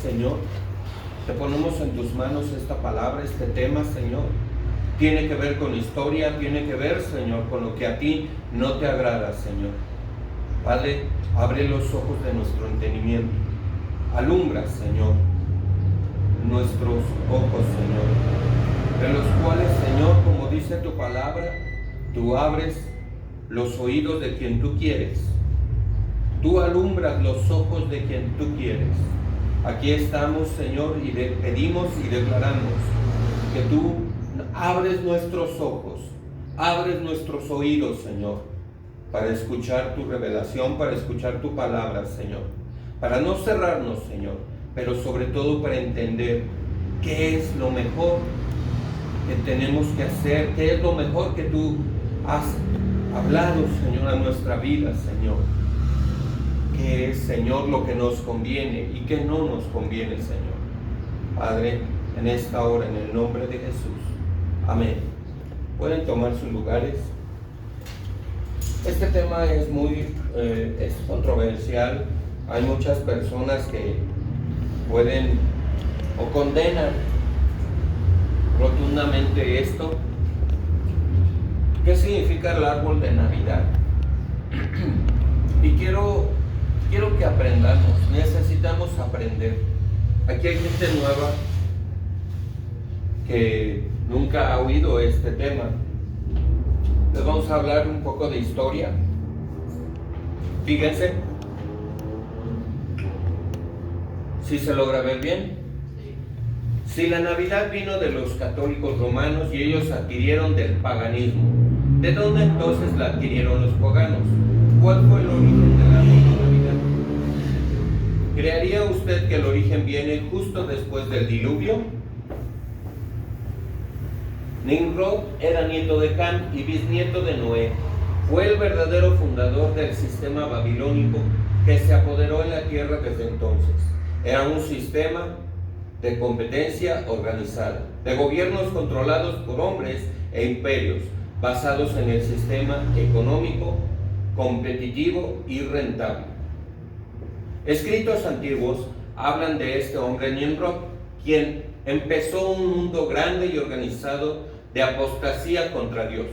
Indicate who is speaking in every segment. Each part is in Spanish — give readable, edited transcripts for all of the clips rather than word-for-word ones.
Speaker 1: Señor, te ponemos en tus manos esta palabra, este tema, Señor. Tiene que ver con historia, tiene que ver, Señor, con lo que a ti no te agrada, Señor. Padre, abre los ojos de nuestro entendimiento. Alumbra, Señor, nuestros ojos, Señor, de los cuales, Señor, como dice tu palabra, tú abres los oídos de quien tú quieres. Tú alumbras los ojos de quien tú quieres. Aquí estamos, Señor, y pedimos y declaramos que tú abres nuestros ojos, abres nuestros oídos, Señor, para escuchar tu revelación, para escuchar tu palabra, Señor, para no cerrarnos, Señor, pero sobre todo para entender qué es lo mejor que tenemos que hacer, qué es lo mejor que tú has hablado, Señor, a nuestra vida, Señor. ¿Qué es, Señor, lo que nos conviene y qué no nos conviene, Señor? Padre, en esta hora, en el nombre de Jesús. Amén. Pueden tomar sus lugares. Este tema es es controversial. Hay muchas personas que pueden o condenan rotundamente esto. ¿Qué significa el árbol de Navidad? Y quiero que aprendamos, necesitamos aprender. Aquí hay gente nueva que nunca ha oído este tema. Les vamos a hablar un poco de historia. Fíjense, si se logra ver bien. Si la Navidad vino de los católicos romanos y ellos adquirieron del paganismo, ¿de dónde entonces la adquirieron los paganos? ¿Cuál fue el origen de la Navidad? ¿Creería usted que el origen viene justo después del diluvio? Nimrod era nieto de Cam y bisnieto de Noé. Fue el verdadero fundador del sistema babilónico que se apoderó en la tierra desde entonces. Era un sistema de competencia organizada, de gobiernos controlados por hombres e imperios, basados en el sistema económico, competitivo y rentable. Escritos antiguos hablan de este hombre Nimrod, quien empezó un mundo grande y organizado de apostasía contra Dios,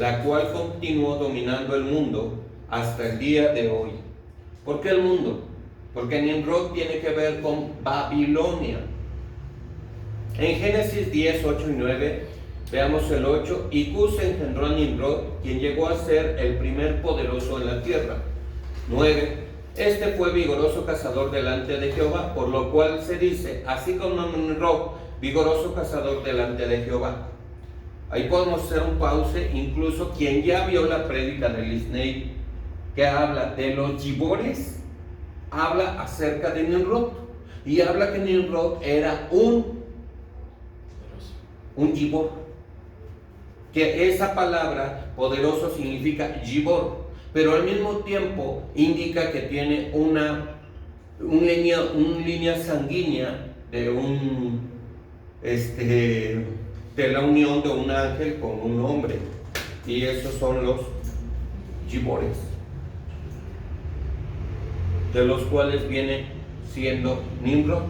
Speaker 1: la cual continuó dominando el mundo hasta el día de hoy. ¿Por qué el mundo? Porque Nimrod tiene que ver con Babilonia. En Génesis 10, 8 y 9, veamos el 8, y Cus engendró a Nimrod, quien llegó a ser el primer poderoso en la tierra. 9, este fue vigoroso cazador delante de Jehová, por lo cual se dice, así como Nimrod, vigoroso cazador delante de Jehová. Ahí podemos hacer un pause, incluso quien ya vio la prédica de Lisney, que habla de los gibores, habla acerca de Nimrod, y habla que Nimrod era un gibor, que esa palabra poderoso significa gibor, pero al mismo tiempo indica que tiene una línea sanguínea de la unión de un ángel con un hombre, y esos son los gibores, de los cuales viene siendo Nimrod.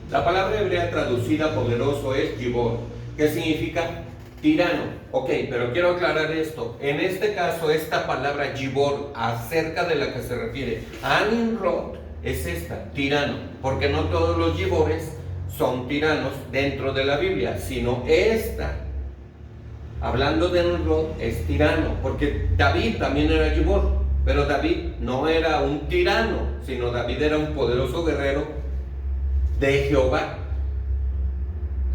Speaker 1: La palabra hebrea traducida poderoso es gibor, que significa tirano. Ok, pero quiero aclarar esto. En este caso, esta palabra gibor, acerca de la que se refiere a Nimrod, es esta, tirano, porque no todos los gibores son tiranos dentro de la Biblia, sino esta, hablando de Nimrod, es tirano, porque David también era gibor, pero David no era un tirano, sino David era un poderoso guerrero de Jehová.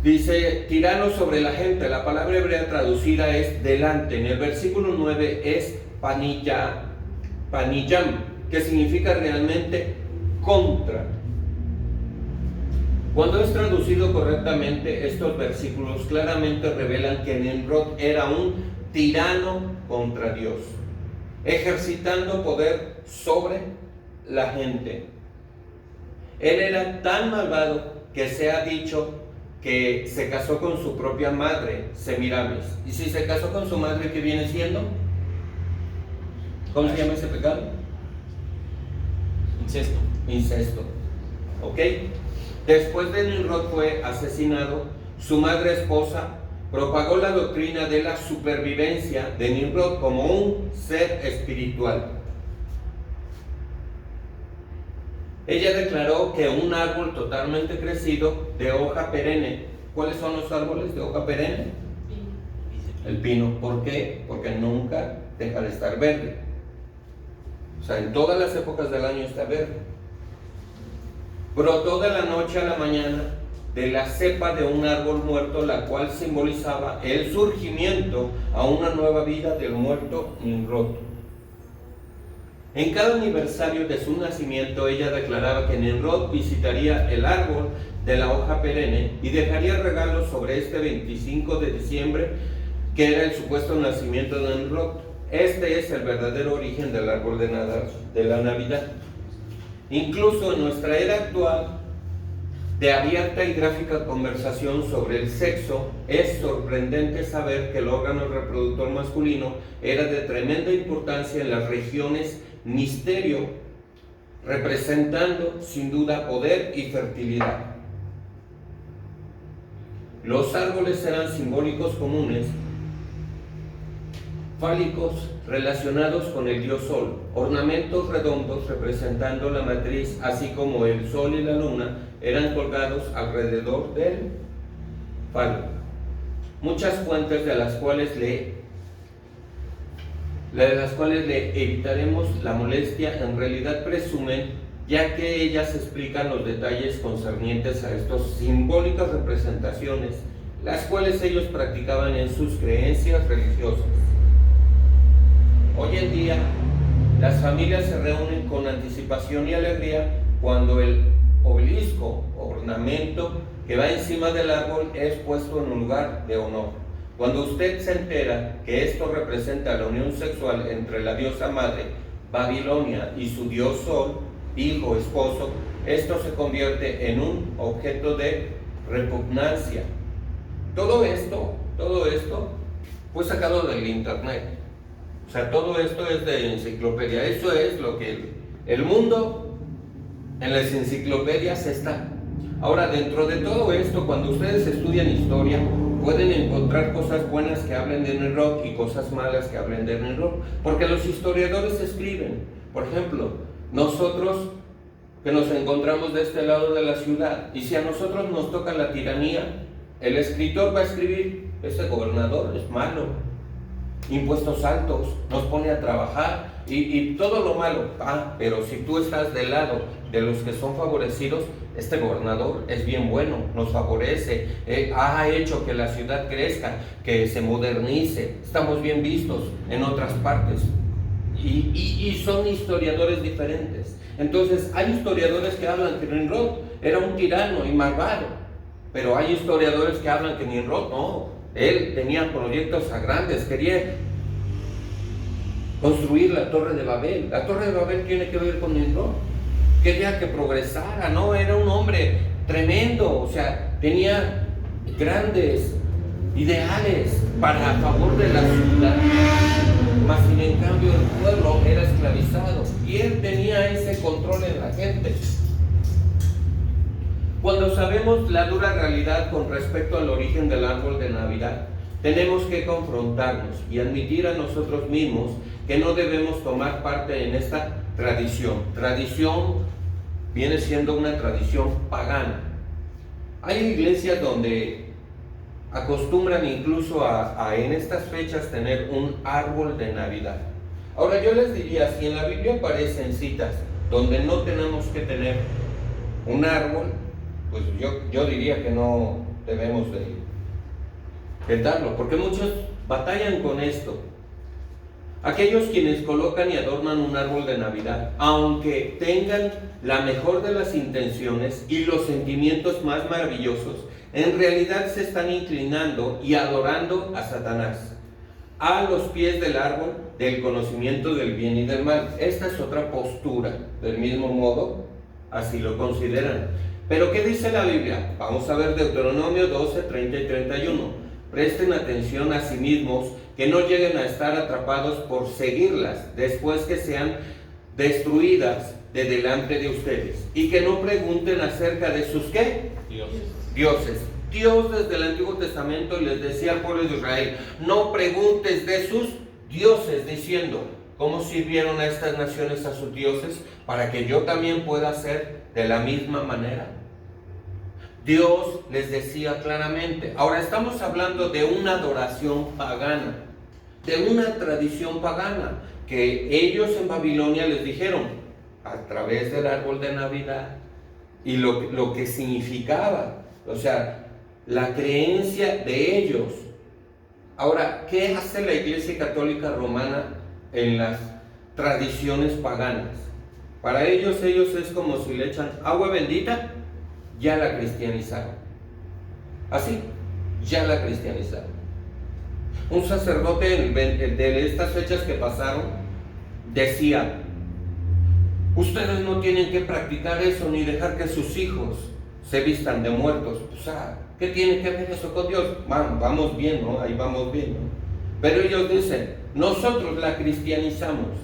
Speaker 1: Dice tirano sobre la gente. La palabra hebrea traducida es delante. En el versículo 9 es paniyam, que significa realmente contra. Cuando es traducido correctamente, estos versículos claramente revelan que Nimrod era un tirano contra Dios, ejercitando poder sobre la gente. Él era tan malvado que se ha dicho que se casó con su propia madre, Semiramis. Y si se casó con su madre, ¿qué viene siendo? ¿Cómo se llama ese pecado?
Speaker 2: Incesto.
Speaker 1: Incesto. ¿ok? Después de Nimrod fue asesinado, su madre esposa propagó la doctrina de la supervivencia de Nimrod como un ser espiritual. Ella declaró que un árbol totalmente crecido de hoja perenne. ¿Cuáles son los árboles de hoja perenne? El pino. ¿Por qué? Porque nunca deja de estar verde. O sea, en todas las épocas del año está verde. Brotó de la noche a la mañana de la cepa de un árbol muerto, la cual simbolizaba el surgimiento a una nueva vida del muerto Nimrod. En cada aniversario de su nacimiento, ella declaraba que Nimrod visitaría el árbol de la hoja perenne y dejaría regalos sobre este 25 de diciembre, que era el supuesto nacimiento de Nimrod. Este es el verdadero origen del árbol de la Navidad. Incluso en nuestra era actual, de abierta y gráfica conversación sobre el sexo, es sorprendente saber que el órgano reproductor masculino era de tremenda importancia en las regiones misterio, representando sin duda poder y fertilidad. Los árboles eran simbólicos comunes, fálicos, relacionados con el dios Sol, ornamentos redondos representando la matriz, así como el Sol y la Luna, eran colgados alrededor del falo. Muchas fuentes de las cuales le evitaremos la molestia en realidad presumen, ya que ellas explican los detalles concernientes a estas simbólicas representaciones, las cuales ellos practicaban en sus creencias religiosas. Hoy en día, las familias se reúnen con anticipación y alegría cuando el obelisco, ornamento que va encima del árbol, es puesto en un lugar de honor. Cuando usted se entera que esto representa la unión sexual entre la diosa madre, Babilonia, y su dios Sol, hijo, esposo, esto se convierte en un objeto de repugnancia. Todo esto fue sacado del internet. O sea, todo esto es de enciclopedia. Eso es lo que el mundo en las enciclopedias está. Ahora, dentro de todo esto, cuando ustedes estudian historia, pueden encontrar cosas buenas que hablen de Nimrod y cosas malas que hablen de Nimrod, porque los historiadores escriben. Por ejemplo, nosotros que nos encontramos de este lado de la ciudad, y si a nosotros nos toca la tiranía, el escritor va a escribir: este gobernador es malo, impuestos altos, nos pone a trabajar y todo lo malo. Pero si tú estás del lado de los que son favorecidos, este gobernador es bien bueno, nos favorece, ha hecho que la ciudad crezca, que se modernice, estamos bien vistos en otras partes. Y son historiadores diferentes. Entonces hay historiadores que hablan que Nimrod era un tirano y malvado, pero hay historiadores que hablan que Nimrod no, él tenía proyectos a grandes, quería construir la Torre de Babel. La Torre de Babel tiene que ver con Nimrod, quería que progresara, ¿no? Era un hombre tremendo, o sea, tenía grandes ideales a favor de la ciudad, mas sin en cambio el pueblo era esclavizado y él tenía ese control en la gente. Cuando sabemos la dura realidad con respecto al origen del árbol de Navidad, tenemos que confrontarnos y admitir a nosotros mismos que no debemos tomar parte en esta tradición. Tradición viene siendo una tradición pagana. Hay iglesias donde acostumbran incluso a en estas fechas tener un árbol de Navidad. Ahora yo les diría, si en la Biblia aparecen citas donde no tenemos que tener un árbol, pues yo diría que no debemos de darlo, porque muchos batallan con esto. Aquellos quienes colocan y adornan un árbol de Navidad, aunque tengan la mejor de las intenciones y los sentimientos más maravillosos, en realidad se están inclinando y adorando a Satanás, a los pies del árbol del conocimiento del bien y del mal. Esta es otra postura. Del mismo modo, así lo consideran. Pero ¿qué dice la Biblia? Vamos a ver Deuteronomio 12, 30 y 31. Presten atención a sí mismos, que no lleguen a estar atrapados por seguirlas después que sean destruidas de delante de ustedes, y que no pregunten acerca de sus ¿qué? Dioses. Dios desde el Antiguo Testamento les decía al pueblo de Israel, no preguntes de sus dioses, diciendo, ¿cómo sirvieron a estas naciones a sus dioses? Para que yo también pueda hacer de la misma manera. Dios les decía claramente. Ahora estamos hablando de una adoración pagana, de una tradición pagana, que ellos en Babilonia les dijeron, a través del árbol de Navidad, y lo que significaba, o sea, la creencia de ellos. Ahora, ¿qué hace la Iglesia Católica Romana en las tradiciones paganas? Para ellos es como si le echan agua bendita, ya la cristianizaron. Así, ya la cristianizaron. Un sacerdote de estas fechas que pasaron decía, ustedes no tienen que practicar eso ni dejar que sus hijos se vistan de muertos. O sea, ¿qué tiene que ver eso con Dios? Vamos bien, ¿no? Ahí vamos bien, ¿no? Pero ellos dicen, nosotros la cristianizamos.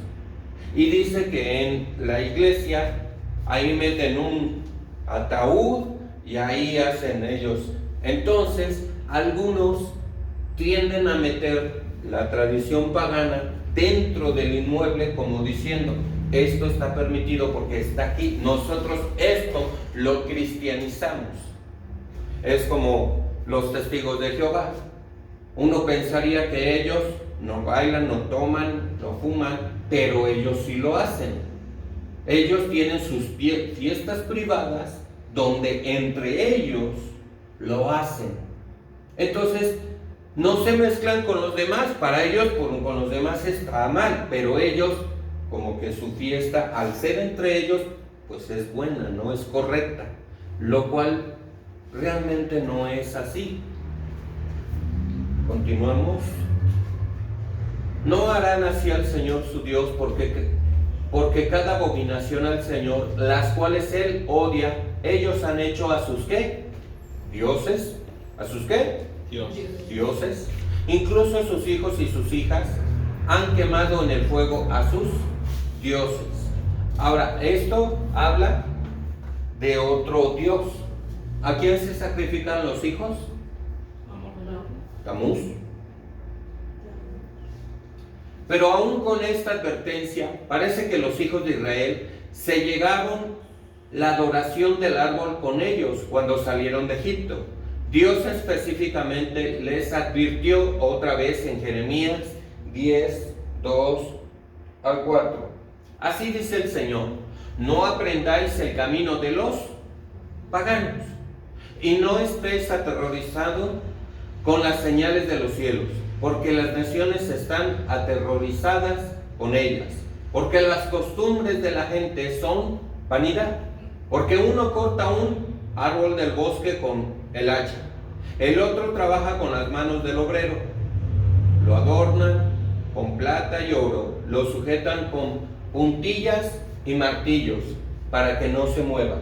Speaker 1: Y dice que en la iglesia, ahí meten un ataúd y ahí hacen ellos. Entonces, algunos tienden a meter la tradición pagana dentro del inmueble como diciendo, esto está permitido porque está aquí, nosotros esto lo cristianizamos. Es como los testigos de Jehová. Uno pensaría que ellos no bailan, no toman, no fuman, pero ellos sí lo hacen. Ellos tienen sus fiestas privadas donde entre ellos lo hacen. Entonces, no se mezclan con los demás. Para ellos, con los demás está mal, pero ellos, como que su fiesta, al ser entre ellos, pues es buena, no es correcta. Lo cual realmente no es así. Continuamos. No harán así al Señor su Dios, porque cada abominación al Señor, las cuales Él odia, ellos han hecho a sus ¿qué? Dioses. ¿A sus qué? Dioses. Incluso a sus hijos y sus hijas han quemado en el fuego a sus dioses. Ahora, esto habla de otro Dios. ¿A quién se sacrifican los hijos? Tamuz. Pero aún con esta advertencia, parece que los hijos de Israel se llegaron la adoración del árbol con ellos cuando salieron de Egipto. Dios específicamente les advirtió otra vez en Jeremías 10, 2 al 4. Así dice el Señor, no aprendáis el camino de los paganos y no estéis aterrorizados con las señales de los cielos, porque las naciones están aterrorizadas con ellas, porque las costumbres de la gente son vanidad, porque uno corta un árbol del bosque con el hacha, el otro trabaja con las manos del obrero, lo adornan con plata y oro, lo sujetan con puntillas y martillos para que no se mueva.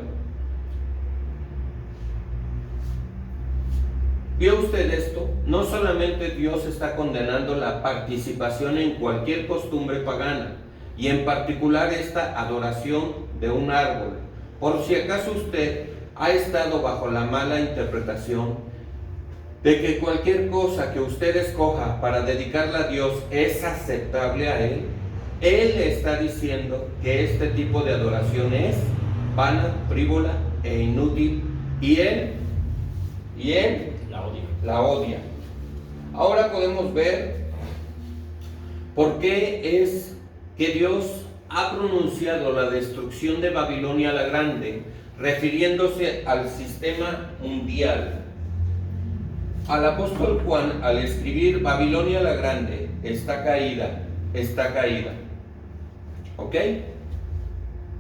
Speaker 1: ¿Vio usted esto? No solamente Dios está condenando la participación en cualquier costumbre pagana, y en particular esta adoración de un árbol. Por si acaso usted ha estado bajo la mala interpretación de que cualquier cosa que usted escoja para dedicarla a Dios es aceptable a Él, Él está diciendo que este tipo de adoración es vana, frívola e inútil, y Él la odia. Ahora podemos ver por qué es que Dios ha pronunciado la destrucción de Babilonia la Grande, refiriéndose al sistema mundial. Al apóstol Juan, al escribir Babilonia la Grande, está caída. ¿Ok?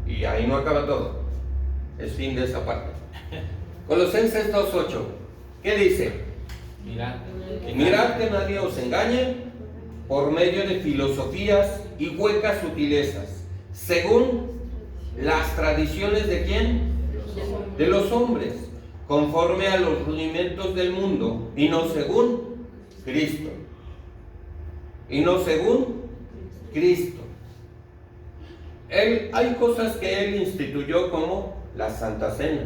Speaker 1: Y ahí no acaba todo. Es fin de esa parte. Colosenses 2:8. ¿Qué dice? Mirad que nadie os engañe por medio de filosofías y huecas sutilezas, según las tradiciones de ¿quién? De los hombres, conforme a los rudimentos del mundo, y no según Cristo. Hay cosas que él instituyó como la Santa Cena.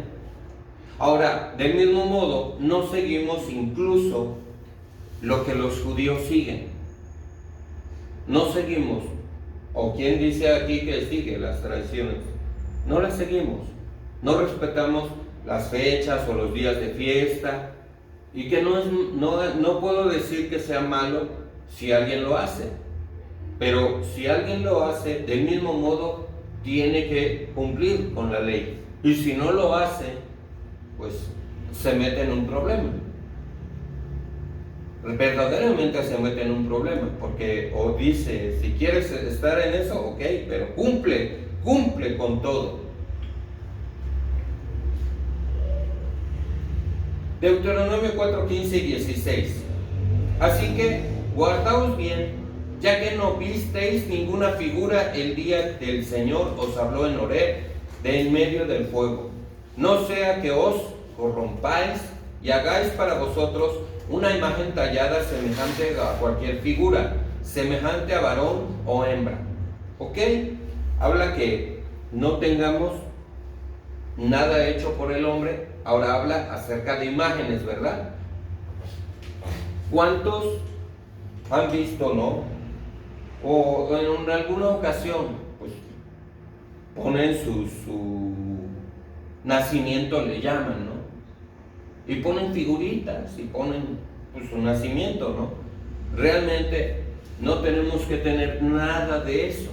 Speaker 1: Ahora, del mismo modo, no seguimos incluso lo que los judíos siguen. No seguimos, o quien dice aquí que sigue las tradiciones, no las seguimos. No respetamos las fechas o los días de fiesta, y que no puedo decir que sea malo si alguien lo hace, pero si alguien lo hace, del mismo modo tiene que cumplir con la ley, y si no lo hace, pues se mete en un problema. Verdaderamente se mete en un problema, porque o dice, si quieres estar en eso, ok, pero cumple con todo. Deuteronomio 4, 15 y 16. Así que guardaos bien, ya que no visteis ninguna figura el día del Señor os habló en Horeb, de en medio del fuego. No sea que os corrompáis y hagáis para vosotros una imagen tallada semejante a cualquier figura, semejante a varón o hembra. ¿Ok? Habla que no tengamos nada hecho por el hombre. Ahora habla acerca de imágenes, ¿verdad? ¿Cuántos han visto, no? O en alguna ocasión, pues, ponen su nacimiento, le llaman, ¿no? Y ponen figuritas y ponen pues, su nacimiento, ¿no? Realmente no tenemos que tener nada de eso.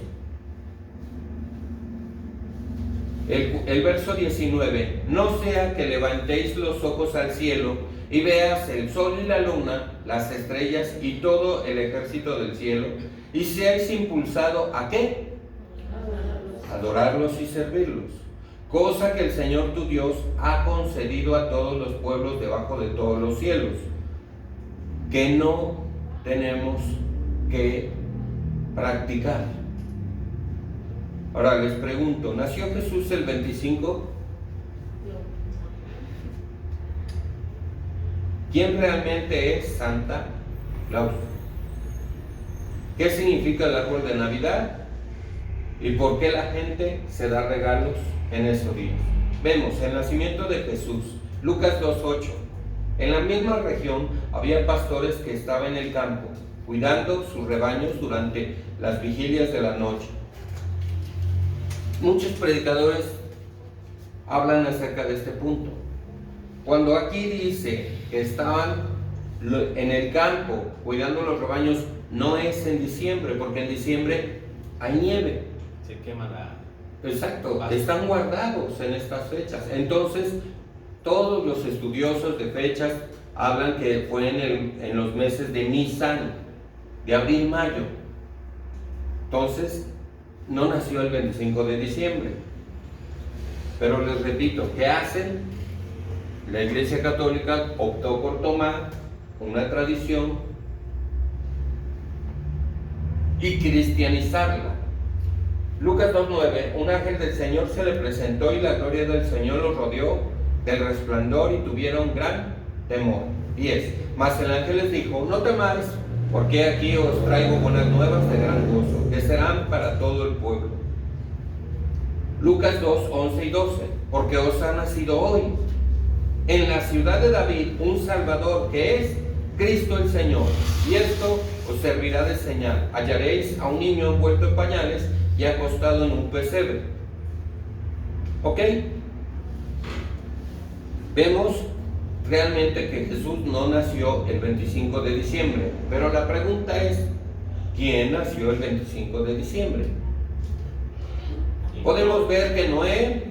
Speaker 1: El verso 19, no sea que levantéis los ojos al cielo y veas el sol y la luna, las estrellas y todo el ejército del cielo, y seáis impulsado ¿a qué? Adorarlos y servirlos. Cosa que el Señor tu Dios ha concedido a todos los pueblos debajo de todos los cielos, que no tenemos que practicar. Ahora les pregunto, ¿nació Jesús el 25? ¿Quién realmente es Santa Claus? ¿Qué significa el árbol de Navidad? ¿Y por qué la gente se da regalos en esos días? Vemos el nacimiento de Jesús, Lucas 2:8. En la misma región había pastores que estaban en el campo, cuidando sus rebaños durante las vigilias de la noche. Muchos predicadores hablan acerca de este punto. Cuando aquí dice que estaban en el campo cuidando los rebaños, no es en diciembre, porque en diciembre hay nieve.
Speaker 2: Se quema la...
Speaker 1: Exacto, están guardados en estas fechas. Entonces, todos los estudiosos de fechas hablan que fue en los meses de Nisan, de abril-mayo. Entonces, no nació el 25 de diciembre. Pero les repito, ¿qué hacen? La Iglesia Católica optó por tomar una tradición y cristianizarla. Lucas 2:9, un ángel del Señor se le presentó y la gloria del Señor los rodeó del resplandor y tuvieron gran temor. 10, mas el ángel les dijo, no temáis, porque aquí os traigo buenas nuevas de gran gozo, que serán para todo el pueblo. Lucas 2:11 y 12, porque os ha nacido hoy en la ciudad de David un Salvador, que es Cristo el Señor, y esto os servirá de señal, hallaréis a un niño envuelto en pañales y acostado en un pesebre. ¿Ok? Vemos realmente que Jesús no nació el 25 de diciembre, pero la pregunta es, ¿quién nació el 25 de diciembre? Podemos ver que Noé,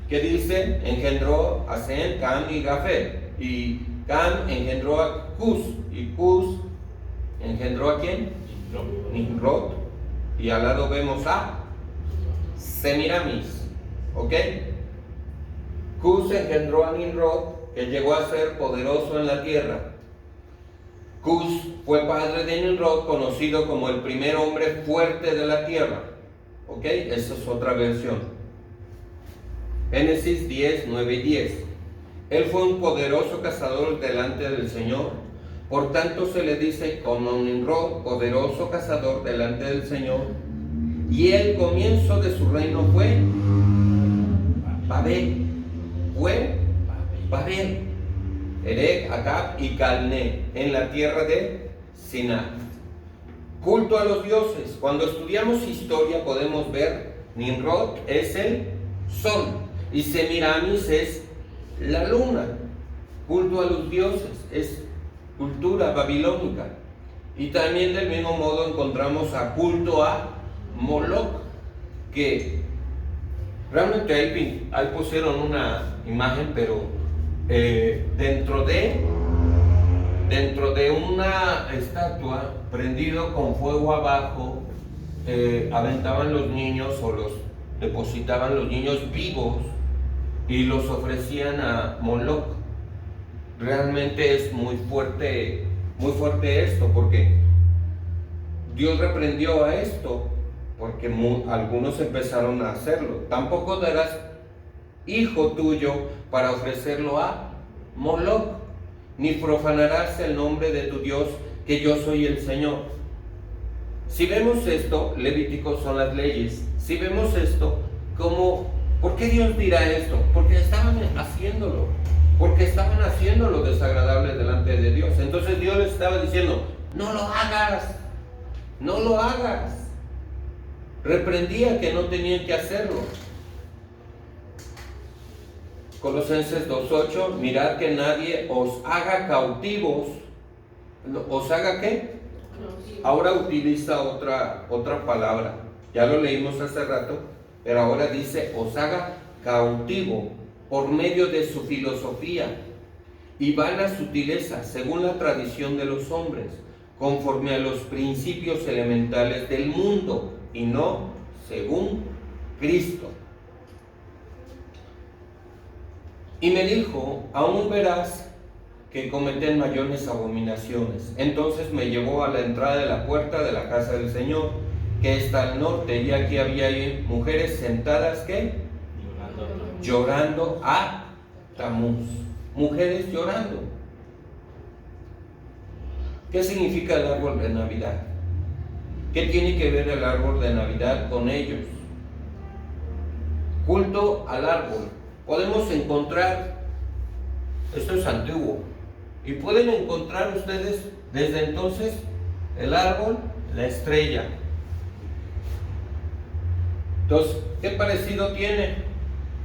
Speaker 1: que dice, engendró a Sem, Cam y Jafet, y Cam engendró a Cus, y Cus engendró a ¿quién? Nimrod, y al lado vemos a Semiramis, ¿ok? Cus engendró a Nimrod, que llegó a ser poderoso en la tierra. Cus fue padre de Nimrod, conocido como el primer hombre fuerte de la tierra. ¿Ok? Esa es otra versión. Génesis 10, 9 y 10. Él fue un poderoso cazador delante del Señor. Por tanto se le dice como Nimrod, poderoso cazador delante del Señor. y el comienzo de su reino fue Babel. Fue Babel. Erech, Acab y Calné, en la tierra de Sinaí. Culto a los dioses. Cuando estudiamos historia podemos ver Nimrod es el sol y Semiramis es la luna. Culto a los dioses es cultura babilónica. Y también del mismo modo encontramos a culto a Moloch, que realmente ahí pusieron una imagen, pero dentro de una estatua prendido con fuego abajo, aventaban los niños o los depositaban los niños vivos y los ofrecían a Moloch. Realmente es muy fuerte esto, porque Dios reprendió a esto, porque algunos empezaron a hacerlo. Tampoco darás hijo tuyo para ofrecerlo a Moloch, ni profanarás el nombre de tu Dios, que yo soy el Señor. Si vemos esto, Levíticos son las leyes. Si vemos esto, ¿por qué Dios dirá esto? Porque estaban haciéndolo desagradable delante de Dios. Entonces Dios les estaba diciendo, no lo hagas. Reprendía que no tenían que hacerlo. Colosenses 2:8, mirad que nadie os haga cautivos. ¿Os haga qué? Ahora utiliza otra palabra. Ya lo leímos hace rato, pero ahora dice, os haga cautivo por medio de su filosofía y vana sutileza, según la tradición de los hombres, conforme a los principios elementales del mundo, y no según Cristo. Y me dijo, aún verás que cometen mayores abominaciones. Entonces me llevó a la entrada de la puerta de la casa del Señor, que está al norte, y aquí había ahí mujeres sentadas, ¿qué? Llorando a Tamuz. Mujeres llorando. ¿Qué significa el árbol de Navidad? ¿Qué tiene que ver el árbol de Navidad con ellos? Culto al árbol. Podemos encontrar, esto es antiguo, y pueden encontrar ustedes desde entonces el árbol, la estrella. Entonces, ¿qué parecido tiene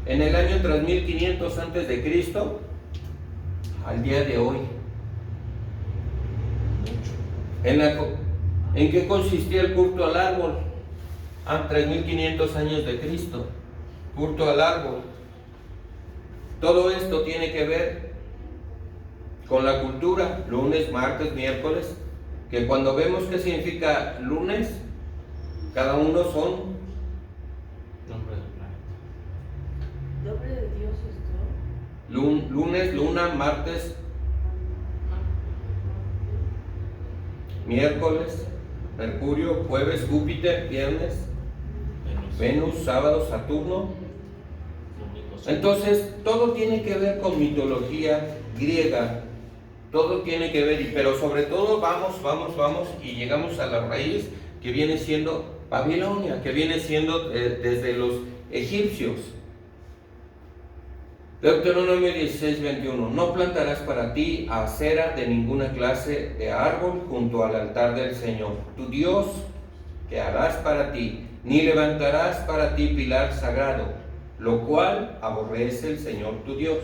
Speaker 1: en el año 3500 antes de Cristo al día de hoy? ¿En qué consistía el culto al árbol? 3500 años de Cristo. Culto al árbol. Todo esto tiene que ver con la cultura, lunes, martes, miércoles, que cuando vemos qué significa lunes, cada uno son
Speaker 2: nombre de Dios esto.
Speaker 1: Lunes, luna, martes, miércoles, Mercurio, jueves, Júpiter, viernes, Venus, sábado, Saturno. Entonces, todo tiene que ver con mitología griega, todo tiene que ver, pero sobre todo vamos y llegamos a la raíz que viene siendo Babilonia, que viene siendo desde los egipcios. Deuteronomio 16:21, no plantarás para ti acera de ninguna clase de árbol junto al altar del Señor, tu Dios, que harás para ti, ni levantarás para ti pilar sagrado, lo cual aborrece el Señor tu Dios.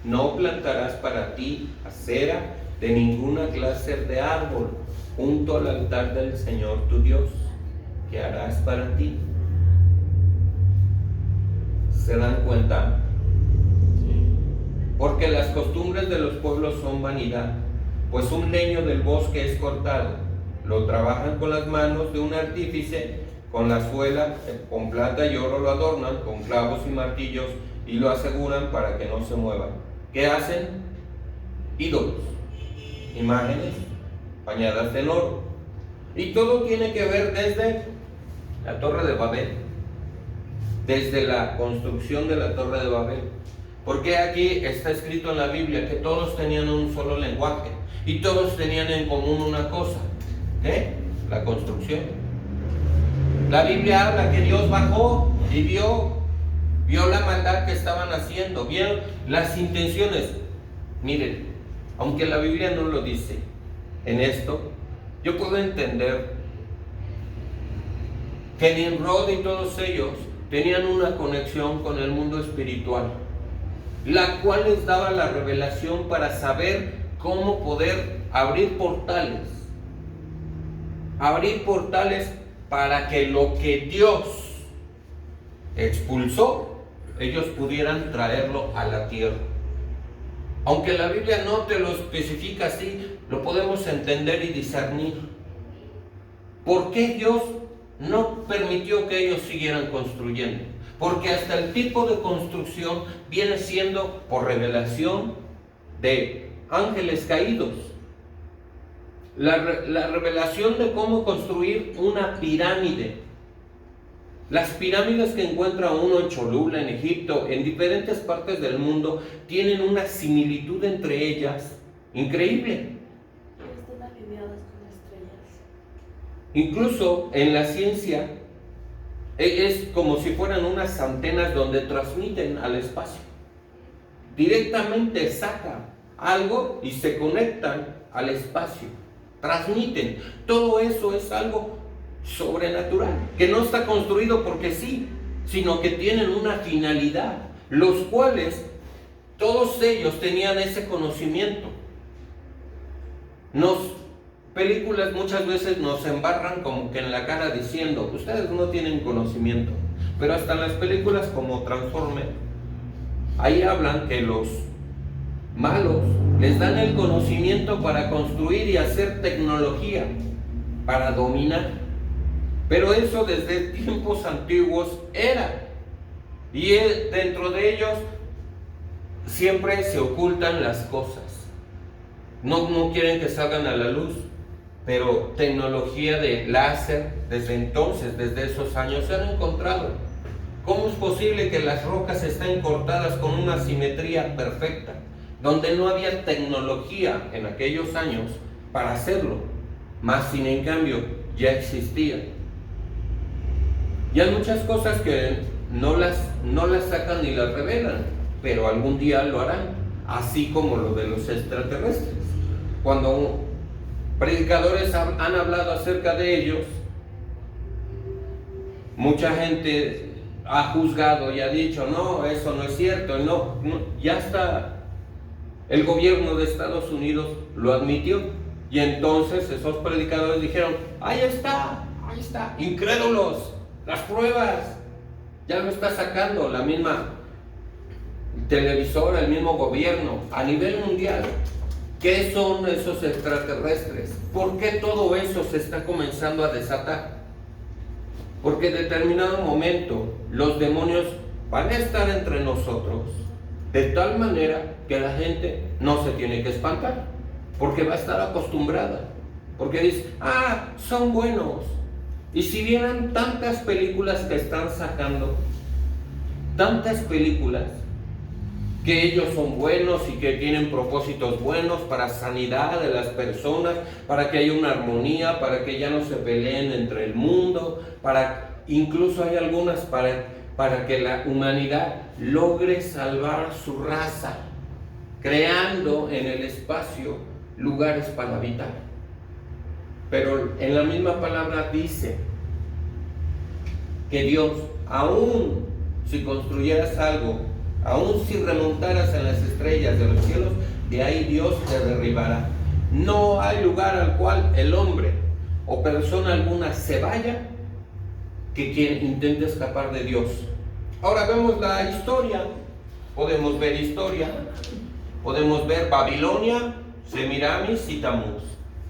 Speaker 1: No plantarás para ti acera de ninguna clase de árbol junto al altar del Señor tu Dios, que harás para ti. ¿Se dan cuenta? Porque las costumbres de los pueblos son vanidad, pues un leño del bosque es cortado, lo trabajan con las manos de un artífice, con la suela, con plata y oro lo adornan, con clavos y martillos, y lo aseguran para que no se mueva. ¿Qué hacen? Ídolos, imágenes bañadas en oro. Y todo tiene que ver desde la Torre de Babel, desde la construcción de la Torre de Babel. Porque aquí está escrito en la Biblia que todos tenían un solo lenguaje y todos tenían en común una cosa, la construcción. La Biblia habla que Dios bajó y vio la maldad que estaban haciendo, vio las intenciones. Miren, aunque la Biblia no lo dice en esto, yo puedo entender que Nimrod y todos ellos tenían una conexión con el mundo espiritual, la cual les daba la revelación para saber cómo poder abrir portales para que lo que Dios expulsó, ellos pudieran traerlo a la tierra. Aunque la Biblia no te lo especifica así, lo podemos entender y discernir. ¿Por qué Dios no permitió que ellos siguieran construyendo? Porque hasta el tipo de construcción viene siendo por revelación de ángeles caídos. La revelación de cómo construir una pirámide. Las pirámides que encuentra uno en Cholula, en Egipto, en diferentes partes del mundo, tienen una similitud entre ellas increíble.
Speaker 2: Están alineadas con estrellas.
Speaker 1: Incluso en la ciencia es como si fueran unas antenas donde transmiten al espacio. Directamente sacan algo y se conectan al espacio. Transmiten. Todo eso es algo sobrenatural, que no está construido porque sí, sino que tienen una finalidad, los cuales todos ellos tenían ese conocimiento. Películas muchas veces nos embarran como que en la cara diciendo, ustedes no tienen conocimiento, pero hasta en las películas como Transformers, ahí hablan que los malos les dan el conocimiento para construir y hacer tecnología, para dominar. Pero eso desde tiempos antiguos era. Y dentro de ellos siempre se ocultan las cosas. No quieren que salgan a la luz. Pero tecnología de láser, desde entonces, desde esos años, se han encontrado. ¿Cómo es posible que las rocas estén cortadas con una simetría perfecta? Donde no había tecnología en aquellos años para hacerlo. Más sin en cambio, ya existía. Y hay muchas cosas que no las sacan ni las revelan, pero algún día lo harán, así como lo de los extraterrestres. Cuando predicadores han hablado acerca de ellos, mucha gente ha juzgado y ha dicho, no, eso no es cierto, no, ya está, el gobierno de Estados Unidos lo admitió, y entonces esos predicadores dijeron, ahí está, incrédulos, las pruebas, ya lo está sacando la misma televisora, el mismo gobierno, a nivel mundial. ¿Qué son esos extraterrestres? ¿Por qué todo eso se está comenzando a desatar? Porque en determinado momento los demonios van a estar entre nosotros de tal manera que la gente no se tiene que espantar, porque va a estar acostumbrada, porque dice, son buenos. Y si vieran tantas películas que están sacando, tantas películas que ellos son buenos y que tienen propósitos buenos para sanidad de las personas, para que haya una armonía, para que ya no se peleen entre el mundo, incluso hay algunas para que la humanidad logre salvar su raza, creando en el espacio lugares para habitar. Pero en la misma palabra dice que Dios, aún si construyeras algo, aún si remontaras en las estrellas de los cielos, de ahí Dios te derribará. No hay lugar al cual el hombre o persona alguna se vaya que quien intente escapar de Dios. Ahora vemos la historia, podemos ver Babilonia, Semiramis y Tamuz,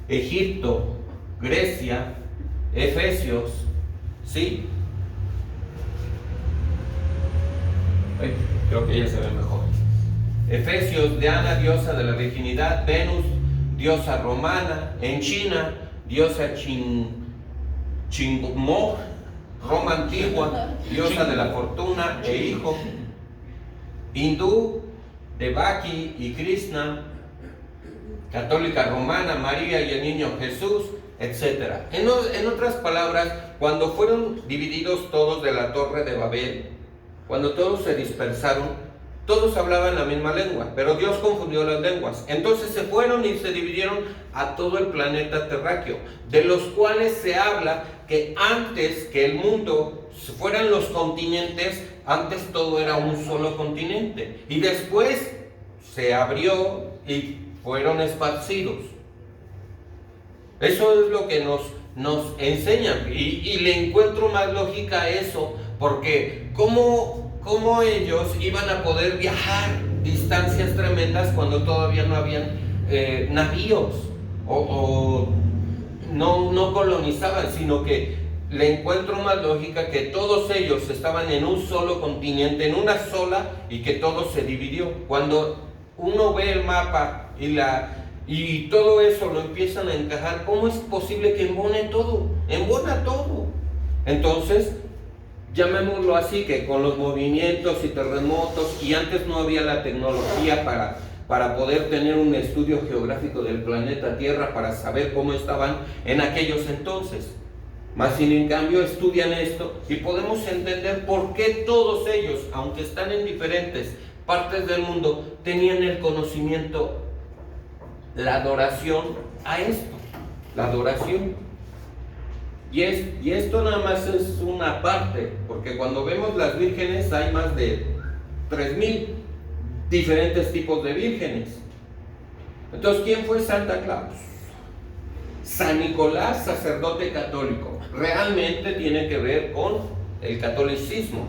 Speaker 1: Egipto, Grecia, Efesios, ¿sí? Creo que ya se ve mejor. Efesios, Diana, diosa de la virginidad, Venus, diosa romana, en China, diosa Chingmo, Roma antigua, diosa de la fortuna e hijo, hindú, Devaki y Krishna, católica romana, María y el niño Jesús, etc. En otras palabras, cuando fueron divididos todos de la Torre de Babel, cuando todos se dispersaron, todos hablaban la misma lengua, pero Dios confundió las lenguas. Entonces se fueron y se dividieron a todo el planeta terráqueo, de los cuales se habla que antes que el mundo fueran los continentes, antes todo era un solo continente. Y después se abrió y fueron esparcidos. Eso es lo que nos enseñan. Y le encuentro más lógica a eso, porque ¿cómo ellos iban a poder viajar distancias tremendas cuando todavía no habían navíos o no colonizaban, sino que le encuentro más lógica que todos ellos estaban en un solo continente, en una sola, y que todo se dividió? Cuando uno ve el mapa y todo eso lo empiezan a encajar, ¿cómo es posible que embone todo? Embona todo. Entonces, llamémoslo así, que con los movimientos y terremotos, y antes no había la tecnología para poder tener un estudio geográfico del planeta Tierra, para saber cómo estaban en aquellos entonces. Más sin en cambio estudian esto y podemos entender por qué todos ellos, aunque están en diferentes partes del mundo, tenían el conocimiento, la adoración a esto, la adoración. Y esto nada más es una parte, porque cuando vemos las vírgenes hay más de 3,000 diferentes tipos de vírgenes. Entonces, ¿quién fue Santa Claus? San Nicolás, sacerdote católico. Realmente tiene que ver con el catolicismo.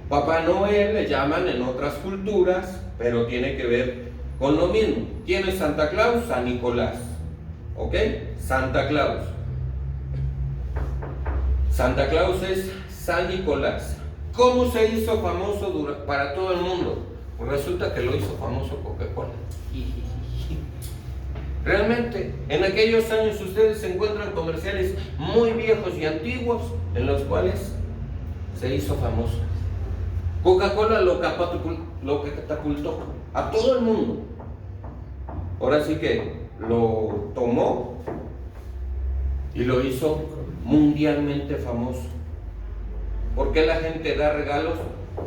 Speaker 1: Papá Noel le llaman en otras culturas, pero tiene que ver con lo mismo. ¿Quién es Santa Claus? San Nicolás. ¿Ok? Santa Claus. Santa Claus es San Nicolás. ¿Cómo se hizo famoso para todo el mundo? Pues resulta que lo hizo famoso Coca-Cola. Realmente, en aquellos años ustedes encuentran comerciales muy viejos y antiguos en los cuales se hizo famoso. Coca-Cola lo catapultó a todo el mundo. Ahora sí que lo tomó y lo hizo mundialmente famoso. ¿Por qué la gente da regalos?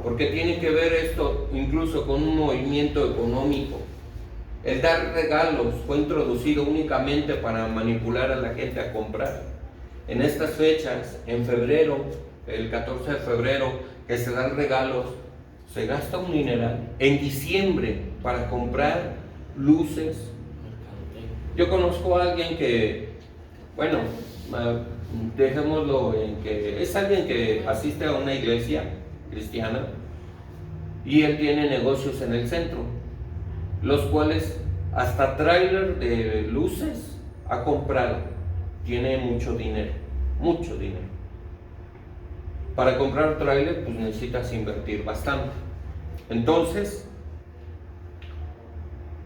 Speaker 1: Porque tiene que ver esto incluso con un movimiento económico. El dar regalos fue introducido únicamente para manipular a la gente a comprar. En estas fechas, en febrero, el 14 de febrero, que se dan regalos, se gasta un dineral. En diciembre, para comprar luces. Yo conozco a alguien que, bueno, dejémoslo en que es alguien que asiste a una iglesia cristiana y él tiene negocios en el centro, los cuales hasta tráiler de luces ha comprado. Tiene mucho dinero, mucho dinero. Para comprar tráiler pues necesitas invertir bastante. Entonces,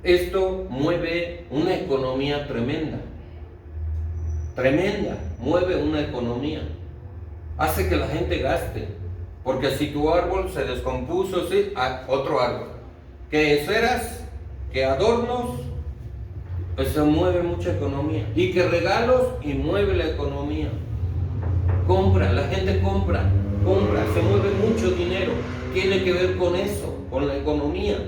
Speaker 1: esto mueve una economía tremenda, mueve una economía, hace que la gente gaste, porque si tu árbol se descompuso, sí, otro árbol, que esferas, que adornos, pues se mueve mucha economía, y que regalos, y mueve la economía. Compra, la gente compra, se mueve mucho dinero, tiene que ver con eso, con la economía.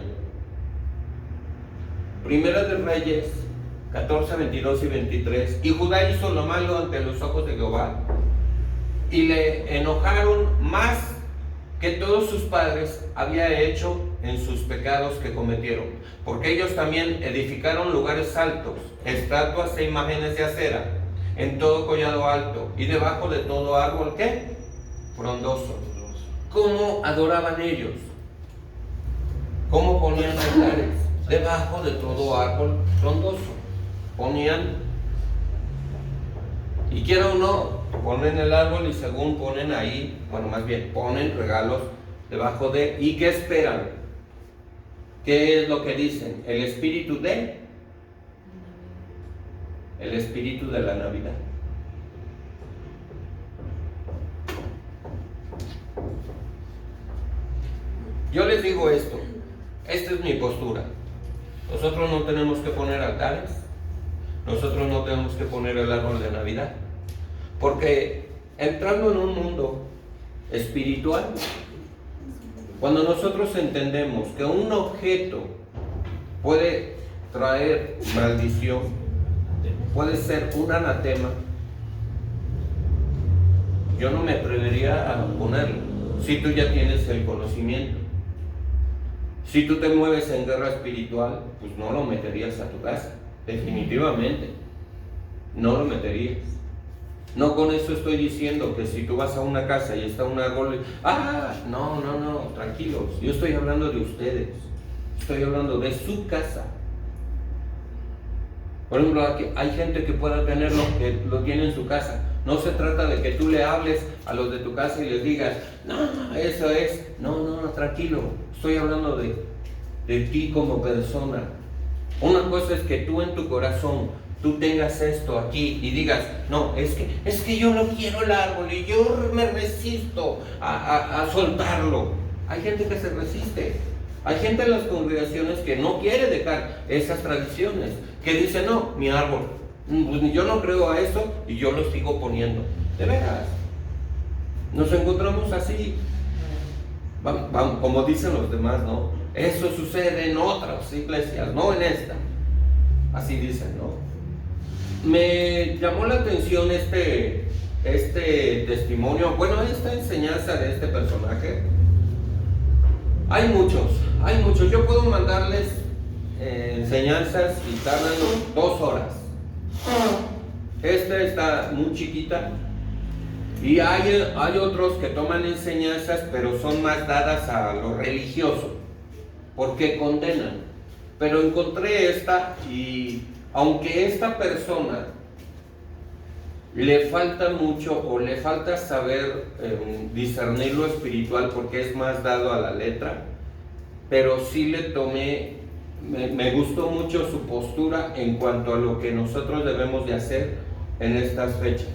Speaker 1: Primera de Reyes 14, 22 y 23. Y Judá hizo lo malo ante los ojos de Jehová, y le enojaron más que todos sus padres había hecho en sus pecados que cometieron, porque ellos también edificaron lugares altos, estatuas e imágenes de acera, en todo collado alto, y debajo de todo árbol, ¿qué? Frondoso. ¿Cómo adoraban ellos? ¿Cómo ponían altares? Debajo de todo árbol frondoso. Ponían, y quiera o no, ponen el árbol y según ponen ahí, bueno, más bien, ponen regalos debajo de, ¿y qué esperan? ¿Qué es lo que dicen? El espíritu de la Navidad. Yo les digo esto, esta es mi postura. Nosotros no tenemos que poner altares, nosotros no tenemos que poner el árbol de Navidad, porque entrando en un mundo espiritual, cuando nosotros entendemos que un objeto puede traer maldición, puede ser un anatema, yo no me atrevería a ponerlo si tú ya tienes el conocimiento. Si tú te mueves en guerra espiritual, pues no lo meterías a tu casa, definitivamente, no lo meterías. No con eso estoy diciendo que si tú vas a una casa y está un árbol, no, tranquilos, yo estoy hablando de ustedes, estoy hablando de su casa. Por ejemplo, hay gente que pueda tenerlo, que lo tiene en su casa. No se trata de que tú le hables a los de tu casa y les digas, no, eso es, no, tranquilo, estoy hablando de ti como persona. Una cosa es que tú en tu corazón, tú tengas esto aquí y digas, no, es que yo no quiero el árbol y yo me resisto a soltarlo. Hay gente que se resiste. Hay gente en las congregaciones que no quiere dejar esas tradiciones, que dice, no, mi árbol, pues yo no creo a eso y yo lo sigo poniendo. De veras, nos encontramos así, como dicen los demás, ¿no? Eso sucede en otras iglesias, no en esta. Así dicen, ¿no? Me llamó la atención este testimonio, bueno, esta enseñanza de este personaje. Hay muchos. Yo puedo mandarles enseñanzas y tardan 2 horas. Esta está muy chiquita. Y hay otros que toman enseñanzas, pero son más dadas a lo religioso, porque condenan. Pero encontré esta y aunque esta persona le falta mucho o le falta saber discernir lo espiritual porque es más dado a la letra, pero sí le tomé, me gustó mucho su postura en cuanto a lo que nosotros debemos de hacer en estas fechas.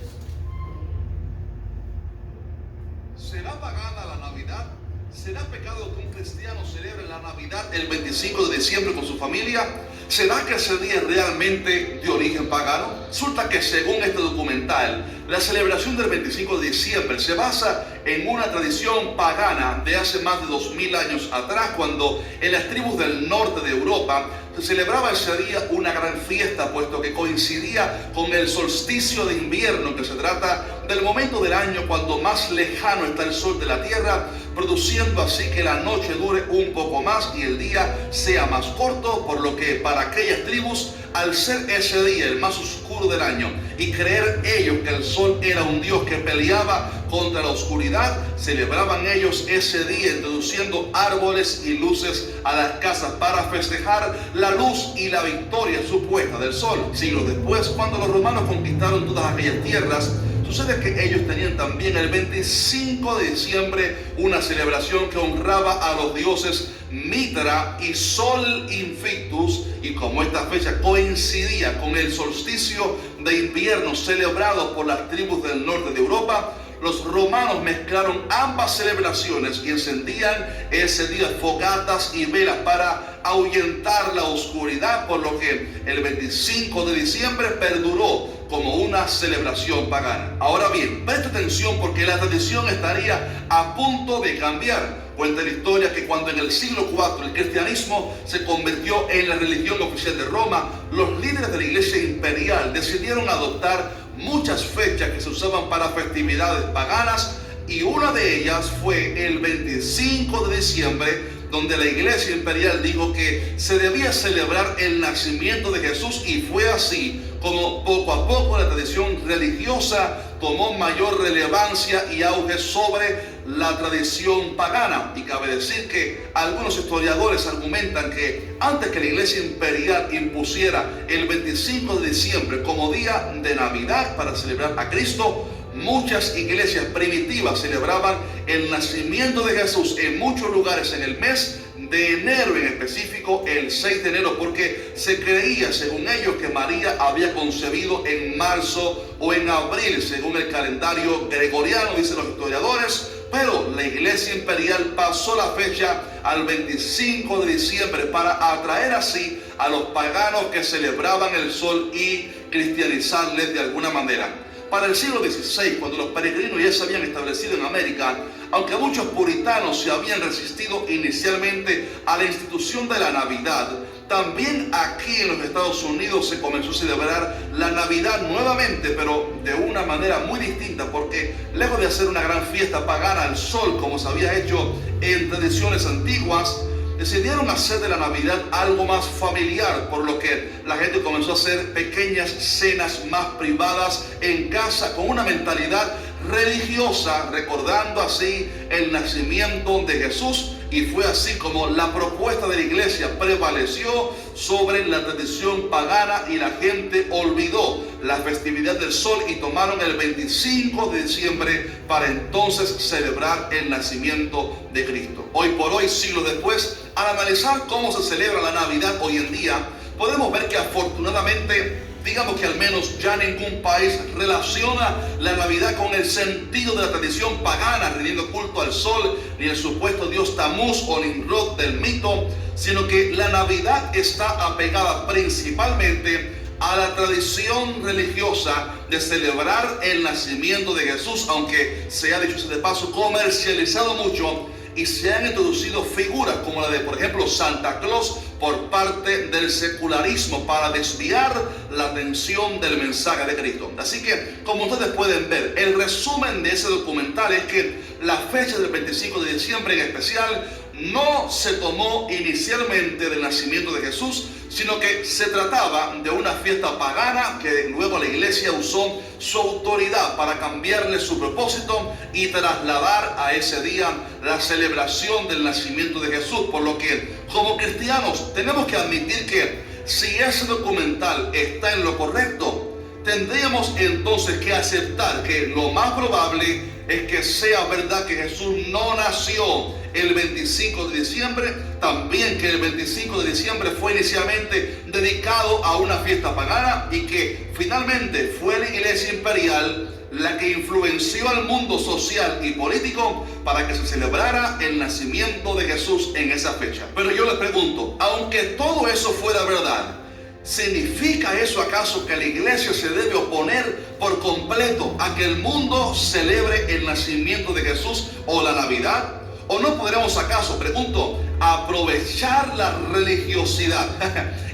Speaker 3: ¿Será pagana la Navidad? ¿Será pecado que un cristiano celebre la Navidad el 25 de diciembre con su familia? ¿Será que ese día es realmente de origen pagano? Resulta que según este documental, la celebración del 25 de diciembre se basa en una tradición pagana de hace más de 2000 años atrás, cuando en las tribus del norte de Europa se celebraba ese día una gran fiesta, puesto que coincidía con el solsticio de invierno, que se trata del momento del año cuando más lejano está el sol de la tierra, produciendo así que la noche dure un poco más y el día sea más corto, por lo que para aquellas tribus, al ser ese día el más oscuro del año y creer ellos que el sol era un dios que peleaba contra la oscuridad, celebraban ellos ese día introduciendo árboles y luces a las casas para festejar la luz y la victoria supuesta del sol. Siglos después, cuando los romanos conquistaron todas aquellas tierras, sucede que ellos tenían también el 25 de diciembre una celebración que honraba a los dioses Mitra y Sol Invictus, y como esta fecha coincidía con el solsticio de invierno celebrado por las tribus del norte de Europa, los romanos mezclaron ambas celebraciones y encendían ese día fogatas y velas para ahuyentar la oscuridad, por lo que el 25 de diciembre perduró como una celebración pagana. Ahora bien, presta atención porque la tradición estaría a punto de cambiar. Cuenta la historia que cuando en el siglo IV el cristianismo se convirtió en la religión oficial de Roma, los líderes de la iglesia imperial decidieron adoptar muchas fechas que se usaban para festividades paganas, y una de ellas fue el 25 de diciembre, donde la iglesia imperial dijo que se debía celebrar el nacimiento de Jesús, y fue así como poco a poco la tradición religiosa tomó mayor relevancia y auge sobre la tradición pagana. Y cabe decir que algunos historiadores argumentan que antes que la iglesia imperial impusiera el 25 de diciembre como día de Navidad para celebrar a Cristo, muchas iglesias primitivas celebraban el nacimiento de Jesús en muchos lugares en el mes de enero, en específico el 6 de enero, porque se creía, según ellos, que María había concebido en marzo o en abril, según el calendario gregoriano, dicen los historiadores. Pero la iglesia imperial pasó la fecha al 25 de diciembre para atraer así a los paganos que celebraban el sol y cristianizarles de alguna manera. Para el siglo XVI, cuando los peregrinos ya se habían establecido en América, aunque muchos puritanos se habían resistido inicialmente a la institución de la Navidad, también aquí en los Estados Unidos se comenzó a celebrar la Navidad nuevamente, pero de una manera muy distinta, porque lejos de hacer una gran fiesta pagana al sol, como se había hecho en tradiciones antiguas, decidieron hacer de la Navidad algo más familiar, por lo que la gente comenzó a hacer pequeñas cenas más privadas en casa con una mentalidad religiosa, recordando así el nacimiento de Jesús. Y fue así como la propuesta de la iglesia prevaleció sobre la tradición pagana y la gente olvidó la festividad del sol y tomaron el 25 de diciembre para entonces celebrar el nacimiento de Cristo. Hoy por hoy, siglos después, al analizar cómo se celebra la Navidad hoy en día, podemos ver que afortunadamente, digamos que al menos ya ningún país relaciona la Navidad con el sentido de la tradición pagana, rindiendo culto al sol, ni el supuesto dios Tamuz o Nimrod del mito, sino que la Navidad está apegada principalmente a la tradición religiosa de celebrar el nacimiento de Jesús, aunque se ha dicho de paso comercializado mucho y se han introducido figuras como la de, por ejemplo, Santa Claus por parte del secularismo para desviar la atención del mensaje de Cristo. Así que, como ustedes pueden ver, el resumen de ese documental es que la fecha del 25 de diciembre en especial no se tomó inicialmente del nacimiento de Jesús, sino que se trataba de una fiesta pagana que luego la iglesia usó su autoridad para cambiarle su propósito y trasladar a ese día la celebración del nacimiento de Jesús. Por lo que, como cristianos, tenemos que admitir que si ese documental está en lo correcto, tendríamos entonces que aceptar que lo más probable es que sea verdad que Jesús no nació el 25 de diciembre, también que el 25 de diciembre fue inicialmente dedicado a una fiesta pagana y que finalmente fue la iglesia imperial la que influenció al mundo social y político para que se celebrara el nacimiento de Jesús en esa fecha. Pero yo les pregunto, aunque todo eso fuera verdad, ¿significa eso acaso que la iglesia se debe oponer por completo a que el mundo celebre el nacimiento de Jesús o la Navidad? ¿O no podremos acaso, pregunto, aprovechar la religiosidad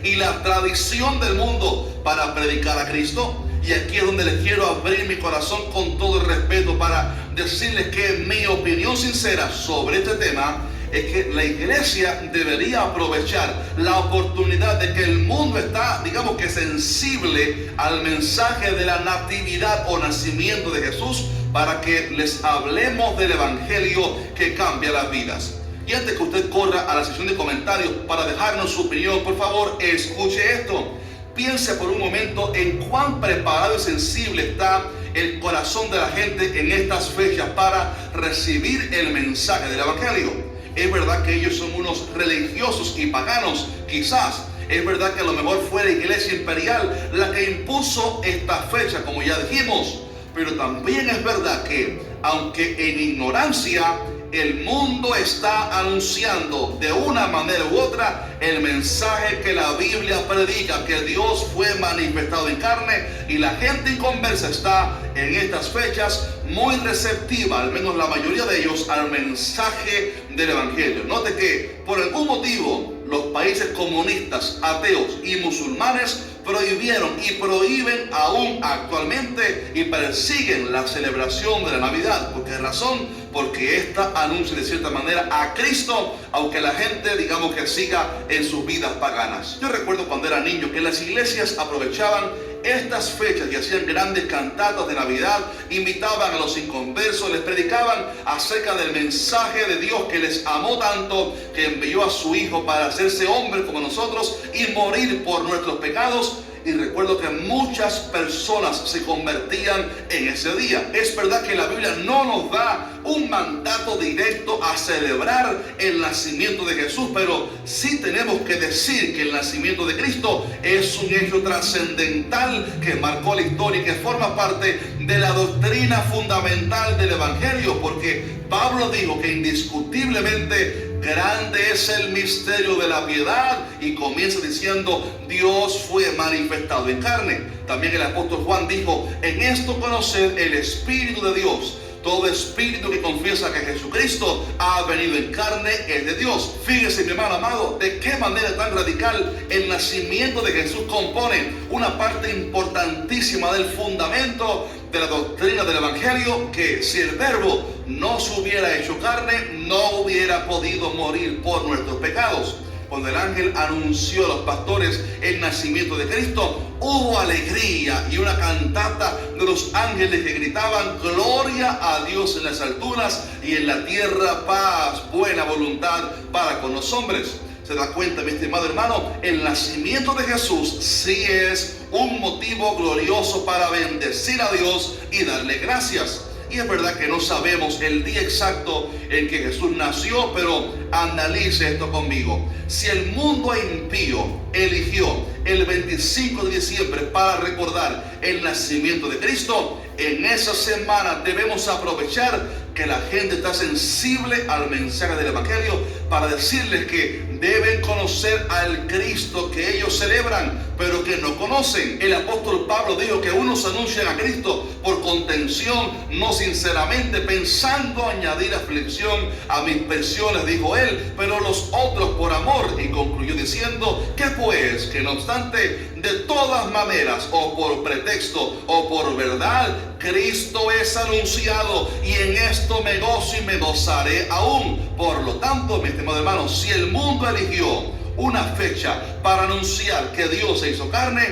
Speaker 3: y la tradición del mundo para predicar a Cristo? Y aquí es donde les quiero abrir mi corazón con todo el respeto para decirles que mi opinión sincera sobre este tema es que la iglesia debería aprovechar la oportunidad de que el mundo está, digamos que sensible al mensaje de la natividad o nacimiento de Jesús para que les hablemos del evangelio que cambia las vidas. Y antes que usted corra a la sección de comentarios para dejarnos su opinión, por favor, escuche esto. Piense por un momento en cuán preparado y sensible está el corazón de la gente en estas fechas para recibir el mensaje del evangelio. Es verdad que ellos son unos religiosos y paganos, quizás. Es verdad que a lo mejor fue la iglesia imperial la que impuso esta fecha, como ya dijimos. Pero también es verdad que, aunque en ignorancia, el mundo está anunciando de una manera u otra el mensaje que la Biblia predica, que Dios fue manifestado en carne, y la gente inconversa está en estas fechas muy receptiva, al menos la mayoría de ellos, al mensaje del evangelio. Note que por algún motivo los países comunistas, ateos y musulmanes prohibieron y prohíben aún actualmente y persiguen la celebración de la Navidad. ¿Por qué razón? Porque esta anuncia de cierta manera a Cristo, aunque la gente, digamos, que siga en sus vidas paganas. Yo recuerdo cuando era niño que las iglesias aprovechaban estas fechas y hacían grandes cantatas de Navidad, invitaban a los inconversos, les predicaban acerca del mensaje de Dios que les amó tanto, que envió a su Hijo para hacerse hombre como nosotros y morir por nuestros pecados. Y recuerdo que muchas personas se convertían en ese día. Es verdad que la Biblia no nos da un mandato directo a celebrar el nacimiento de Jesús, pero sí tenemos que decir que el nacimiento de Cristo es un hecho trascendental que marcó la historia y que forma parte de la doctrina fundamental del evangelio, porque Pablo dijo que indiscutiblemente grande es el misterio de la piedad, y comienza diciendo, Dios fue manifestado en carne. También el apóstol Juan dijo, en esto conocer el Espíritu de Dios. Todo espíritu que confiesa que Jesucristo ha venido en carne es de Dios. Fíjese, mi hermano amado, de qué manera tan radical el nacimiento de Jesús compone una parte importantísima del fundamento de la doctrina del Evangelio, que si el Verbo no se hubiera hecho carne, no hubiera podido morir por nuestros pecados. Cuando el ángel anunció a los pastores el nacimiento de Cristo, hubo alegría y una cantata de los ángeles que gritaban, gloria a Dios en las alturas y en la tierra paz, buena voluntad para con los hombres. ¿Se da cuenta, mi estimado hermano? El nacimiento de Jesús sí es un motivo glorioso para bendecir a Dios y darle gracias. Y es verdad que no sabemos el día exacto en que Jesús nació, pero analice esto conmigo. Si el mundo impío eligió el 25 de diciembre para recordar el nacimiento de Cristo, en esa semana debemos aprovechar que la gente está sensible al mensaje del Evangelio para decirles que deben conocer al Cristo que ellos celebran, pero que no conocen. El apóstol Pablo dijo que unos anuncian a Cristo por contención, no sinceramente, pensando añadir aflicción a mis prisiones, dijo él, pero los otros por amor. Y concluyó diciendo que pues, que no obstante, de todas maneras, o por pretexto o por verdad, Cristo es anunciado, y en esto me gozo y me gozaré aún. Por lo tanto, mi estimado hermano, si el mundo eligió una fecha para anunciar que Dios se hizo carne,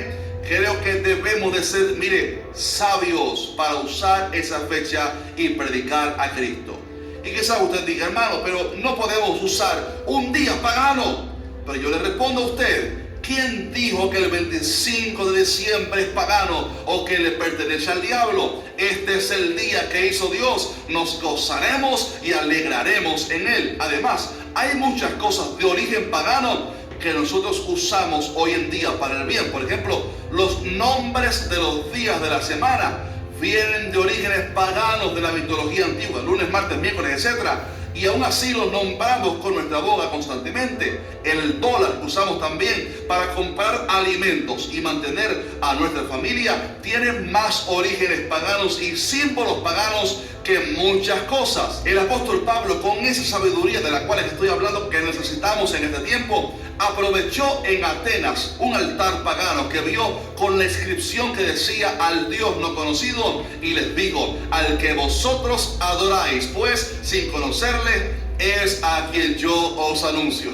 Speaker 3: creo que debemos de ser, sabios para usar esa fecha y predicar a Cristo. Y quizás usted diga, hermano, pero no podemos usar un día pagano. Pero yo le respondo a usted, ¿quién dijo que el 25 de diciembre es pagano o que le pertenece al diablo? Este es el día que hizo Dios. Nos gozaremos y alegraremos en él. Además, hay muchas cosas de origen pagano que nosotros usamos hoy en día para el bien. Por ejemplo, los nombres de los días de la semana vienen de orígenes paganos de la mitología antigua, lunes, martes, miércoles, etc. Y aún así los nombramos con nuestra boca constantemente. El dólar que usamos también para comprar alimentos y mantener a nuestra familia tiene más orígenes paganos y símbolos paganos que muchas cosas. El apóstol Pablo, con esa sabiduría de la cual estoy hablando que necesitamos en este tiempo, aprovechó en Atenas un altar pagano que vio con la inscripción que decía al Dios no conocido, y les dijo, al que vosotros adoráis, pues sin conocerle, es a quien yo os anuncio.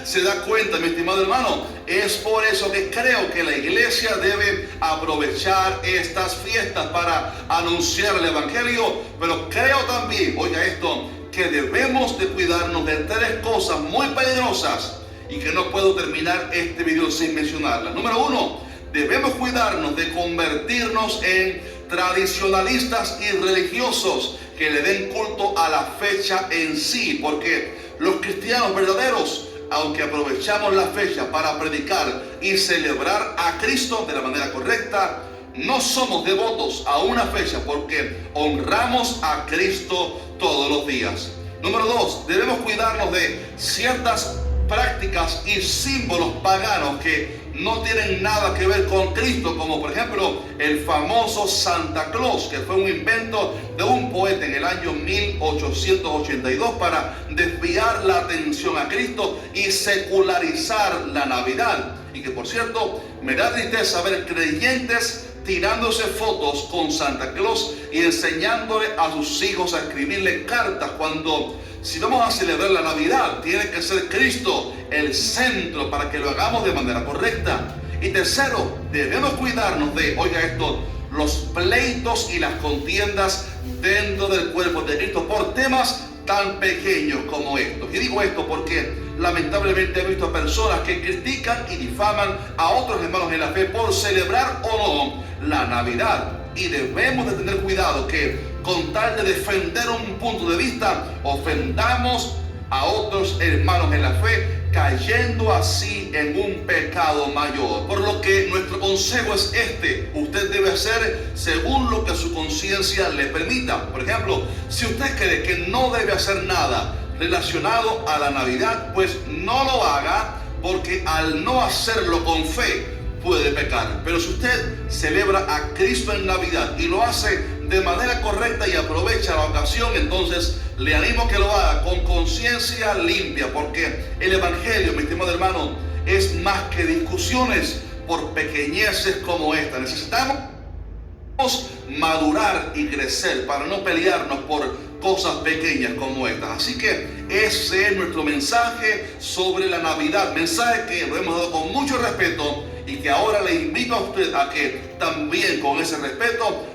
Speaker 3: ¿Se da cuenta, mi estimado hermano? Es por eso que creo que la iglesia debe aprovechar estas fiestas para anunciar el Evangelio, pero creo también, oiga esto, que debemos de cuidarnos de tres cosas muy peligrosas y que no puedo terminar este video sin mencionarlas. Número uno, debemos cuidarnos de convertirnos en tradicionalistas y religiosos que le den culto a la fecha en sí, porque los cristianos verdaderos, aunque aprovechamos la fecha para predicar y celebrar a Cristo de la manera correcta, no somos devotos a una fecha porque honramos a Cristo todos los días. Número dos, debemos cuidarnos de ciertas prácticas y símbolos paganos que no tienen nada que ver con Cristo, como por ejemplo el famoso Santa Claus, que fue un invento de un poeta en el año 1882 para desviar la atención a Cristo y secularizar la Navidad. Y que por cierto, me da tristeza ver creyentes tirándose fotos con Santa Claus y enseñándole a sus hijos a escribirle cartas, cuando si vamos a celebrar la Navidad, tiene que ser Cristo el centro para que lo hagamos de manera correcta. Y tercero, debemos cuidarnos de, oiga esto, los pleitos y las contiendas dentro del cuerpo de Cristo por temas tan pequeños como estos. Y digo esto porque lamentablemente he visto personas que critican y difaman a otros hermanos en la fe por celebrar o no la Navidad. Y debemos de tener cuidado que con tal de defender un punto de vista, ofendamos a otros hermanos en la fe, cayendo así en un pecado mayor. Por lo que nuestro consejo es este: usted debe hacer según lo que su conciencia le permita. Por ejemplo, si usted cree que no debe hacer nada relacionado a la Navidad, pues no lo haga, porque al no hacerlo con fe puede pecar. Pero si usted celebra a Cristo en Navidad y lo hace de manera correcta y aprovecha la ocasión, entonces le animo a que lo haga con conciencia limpia, porque el Evangelio, mi estimado hermano, es más que discusiones por pequeñeces como esta. Necesitamos madurar y crecer para no pelearnos por cosas pequeñas como estas. Así que ese es nuestro mensaje sobre la Navidad, mensaje que lo hemos dado con mucho respeto y que ahora le invito a usted a que también con ese respeto.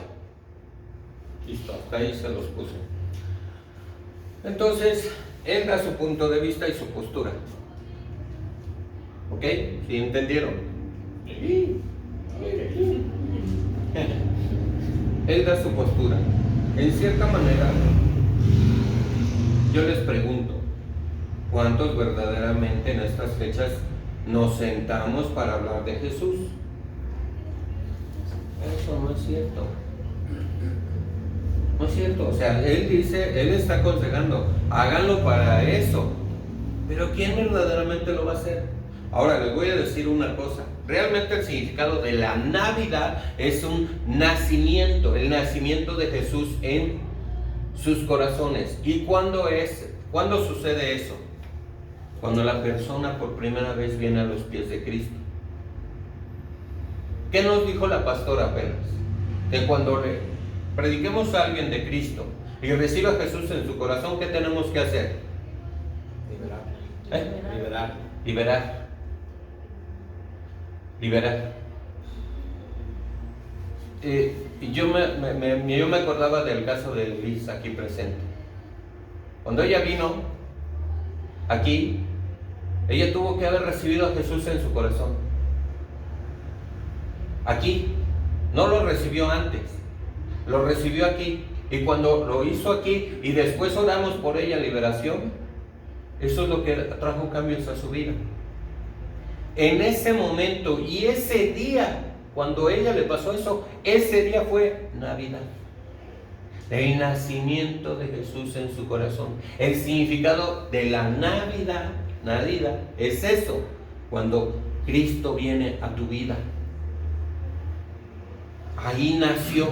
Speaker 1: Listo, hasta ahí se los puse. Entonces, él da su punto de vista y su postura. ¿Ok? ¿Sí entendieron? Sí. Él da su postura. En cierta manera, yo les pregunto, ¿cuántos verdaderamente en estas fechas nos sentamos para hablar de Jesús? Eso no es cierto. No es cierto. O sea, él dice, él está aconsejando, háganlo para eso. Pero ¿quién verdaderamente lo va a hacer? Ahora les voy a decir una cosa. Realmente el significado de la Navidad es un nacimiento, el nacimiento de Jesús en sus corazones. ¿Y cuándo sucede eso? Cuando la persona por primera vez viene a los pies de Cristo. ¿Qué nos dijo la pastora apenas? Que cuando le prediquemos a alguien de Cristo y reciba a Jesús en su corazón, ¿qué tenemos que hacer? Liberar. Yo me acordaba del caso de Liz aquí presente. Cuando ella vino aquí, ella tuvo que haber recibido a Jesús en su corazón. Aquí, no lo recibió antes, lo recibió aquí. Y cuando lo hizo aquí y después oramos por ella, liberación, eso es lo que trajo cambios a su vida. En ese momento y ese día, cuando ella le pasó eso, ese día fue Navidad. El nacimiento de Jesús en su corazón. El significado de la Navidad es eso, cuando Cristo viene a tu vida. Ahí nació.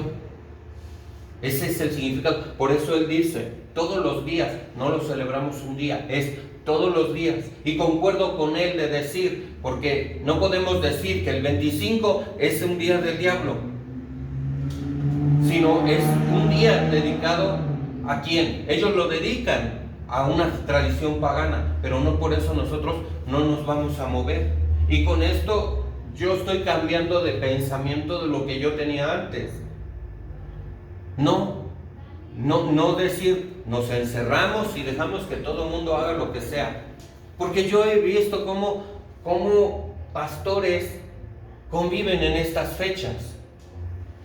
Speaker 1: Ese es el significado. Por eso él dice, todos los días, no lo celebramos un día, es todos los días. Y concuerdo con él de decir, porque no podemos decir que el 25 es un día del diablo, sino es un día dedicado a quién. Ellos lo dedican a una tradición pagana, pero no por eso nosotros no nos vamos a mover. Y con esto yo estoy cambiando de pensamiento de lo que yo tenía antes. No decir, nos encerramos y dejamos que todo el mundo haga lo que sea. Porque yo he visto cómo pastores conviven en estas fechas.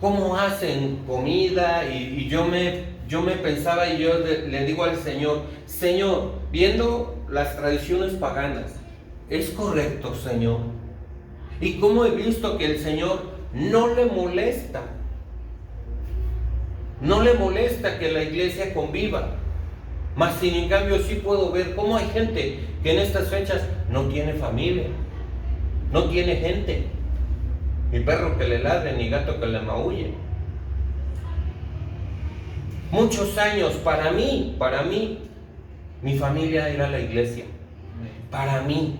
Speaker 1: Cómo hacen comida y yo me pensaba y yo le digo al Señor, Señor, viendo las tradiciones paganas, ¿es correcto, Señor? Y cómo he visto que el Señor no le molesta. No le molesta que la iglesia conviva. Mas sin en cambio sí puedo ver cómo hay gente que en estas fechas no tiene familia, no tiene gente, ni perro que le ladre, ni gato que le maulle. Muchos años para mí, mi familia era la iglesia. Para mí.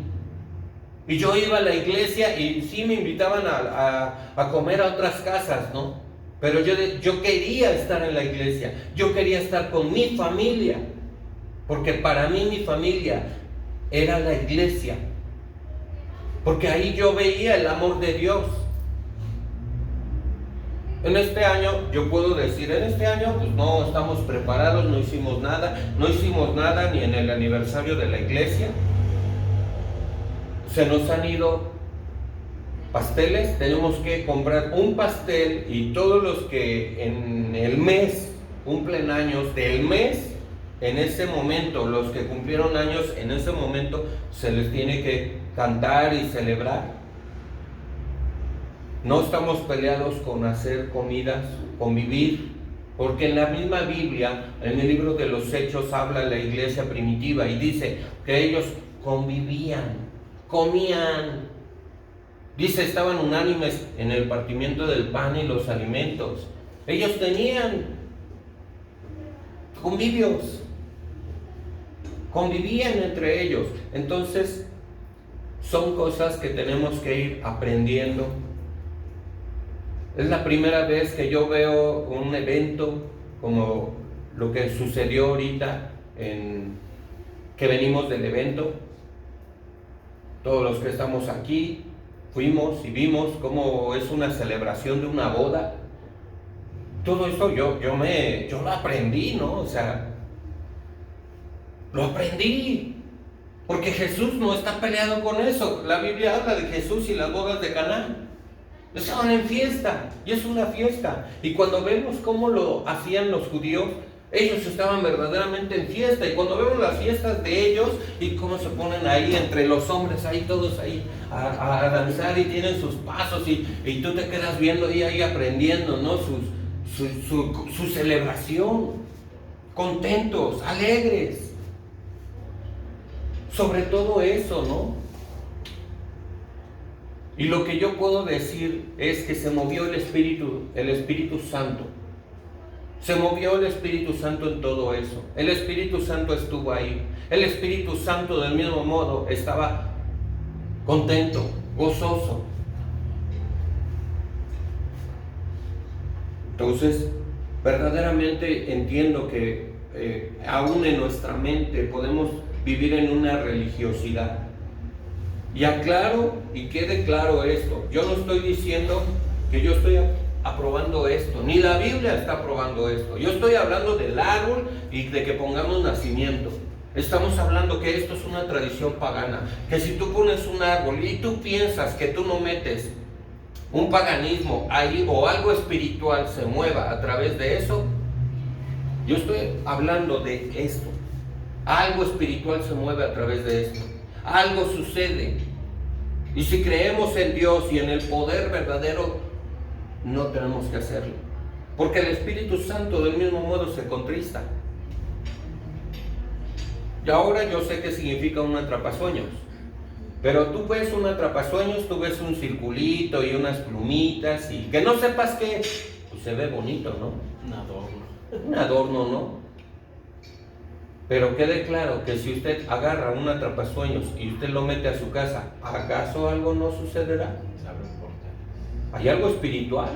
Speaker 1: Y yo iba a la iglesia y sí me invitaban a comer a otras casas, ¿no? Pero yo quería estar en la iglesia, yo quería estar con mi familia, porque para mí mi familia era la iglesia, porque ahí yo veía el amor de Dios. En este año, yo puedo decir, pues no estamos preparados, no hicimos nada ni en el aniversario de la iglesia. Se nos han ido pasteles, tenemos que comprar un pastel y todos los que en el mes cumplen años del mes, en ese momento, los que cumplieron años en ese momento, se les tiene que cantar y celebrar. No estamos peleados con hacer comidas, convivir, Porque en la misma Biblia, en el libro de los Hechos, habla la iglesia primitiva y dice que ellos convivían, comían. Dice, estaban unánimes en el partimiento del pan y los alimentos. Ellos tenían convivios, convivían entre ellos. Entonces, son cosas que tenemos que ir aprendiendo. Es la primera vez que yo veo un evento como lo que sucedió ahorita, que venimos del evento. Todos los que estamos aquí fuimos y vimos cómo es una celebración de una boda. Todo esto yo lo aprendí, ¿no? O sea, lo aprendí. Porque Jesús no está peleado con eso. La Biblia habla de Jesús y las bodas de Caná. Estaban en fiesta, y es una fiesta. Y cuando vemos cómo lo hacían los judíos, ellos estaban verdaderamente en fiesta. Y cuando vemos las fiestas de ellos y cómo se ponen ahí entre los hombres, ahí todos ahí a danzar y tienen sus pasos, y tú te quedas viendo y ahí aprendiendo, ¿no? Su celebración, contentos, alegres. Sobre todo eso, ¿no? Y lo que yo puedo decir es que se movió el Espíritu Santo. Se movió el Espíritu Santo en todo eso. El Espíritu Santo estuvo ahí. El Espíritu Santo del mismo modo estaba contento, gozoso. Entonces, verdaderamente entiendo que aún en nuestra mente podemos vivir en una religiosidad. Y aclaro y quede claro esto, yo no estoy diciendo que yo estoy aprobando esto, ni la Biblia está aprobando esto. Yo estoy hablando del árbol y de que pongamos nacimiento. Estamos hablando que esto es una tradición pagana, que si tú pones un árbol y tú piensas que tú no metes un paganismo ahí o algo espiritual se mueva a través de eso, yo estoy hablando de esto. Algo espiritual se mueve a través de esto. Algo sucede. Y si creemos en Dios y en el poder verdadero, no tenemos que hacerlo. Porque el Espíritu Santo del mismo modo se contrista. Y ahora yo sé qué significa un atrapasueños. Pero tú ves un atrapasueños, tú ves un circulito y unas plumitas y que no sepas qué, pues se ve bonito, ¿no?
Speaker 4: Un adorno.
Speaker 1: Un adorno, ¿no? Pero quede claro que si usted agarra un atrapasueños y usted lo mete a su casa, ¿acaso algo no sucederá? Hay algo espiritual.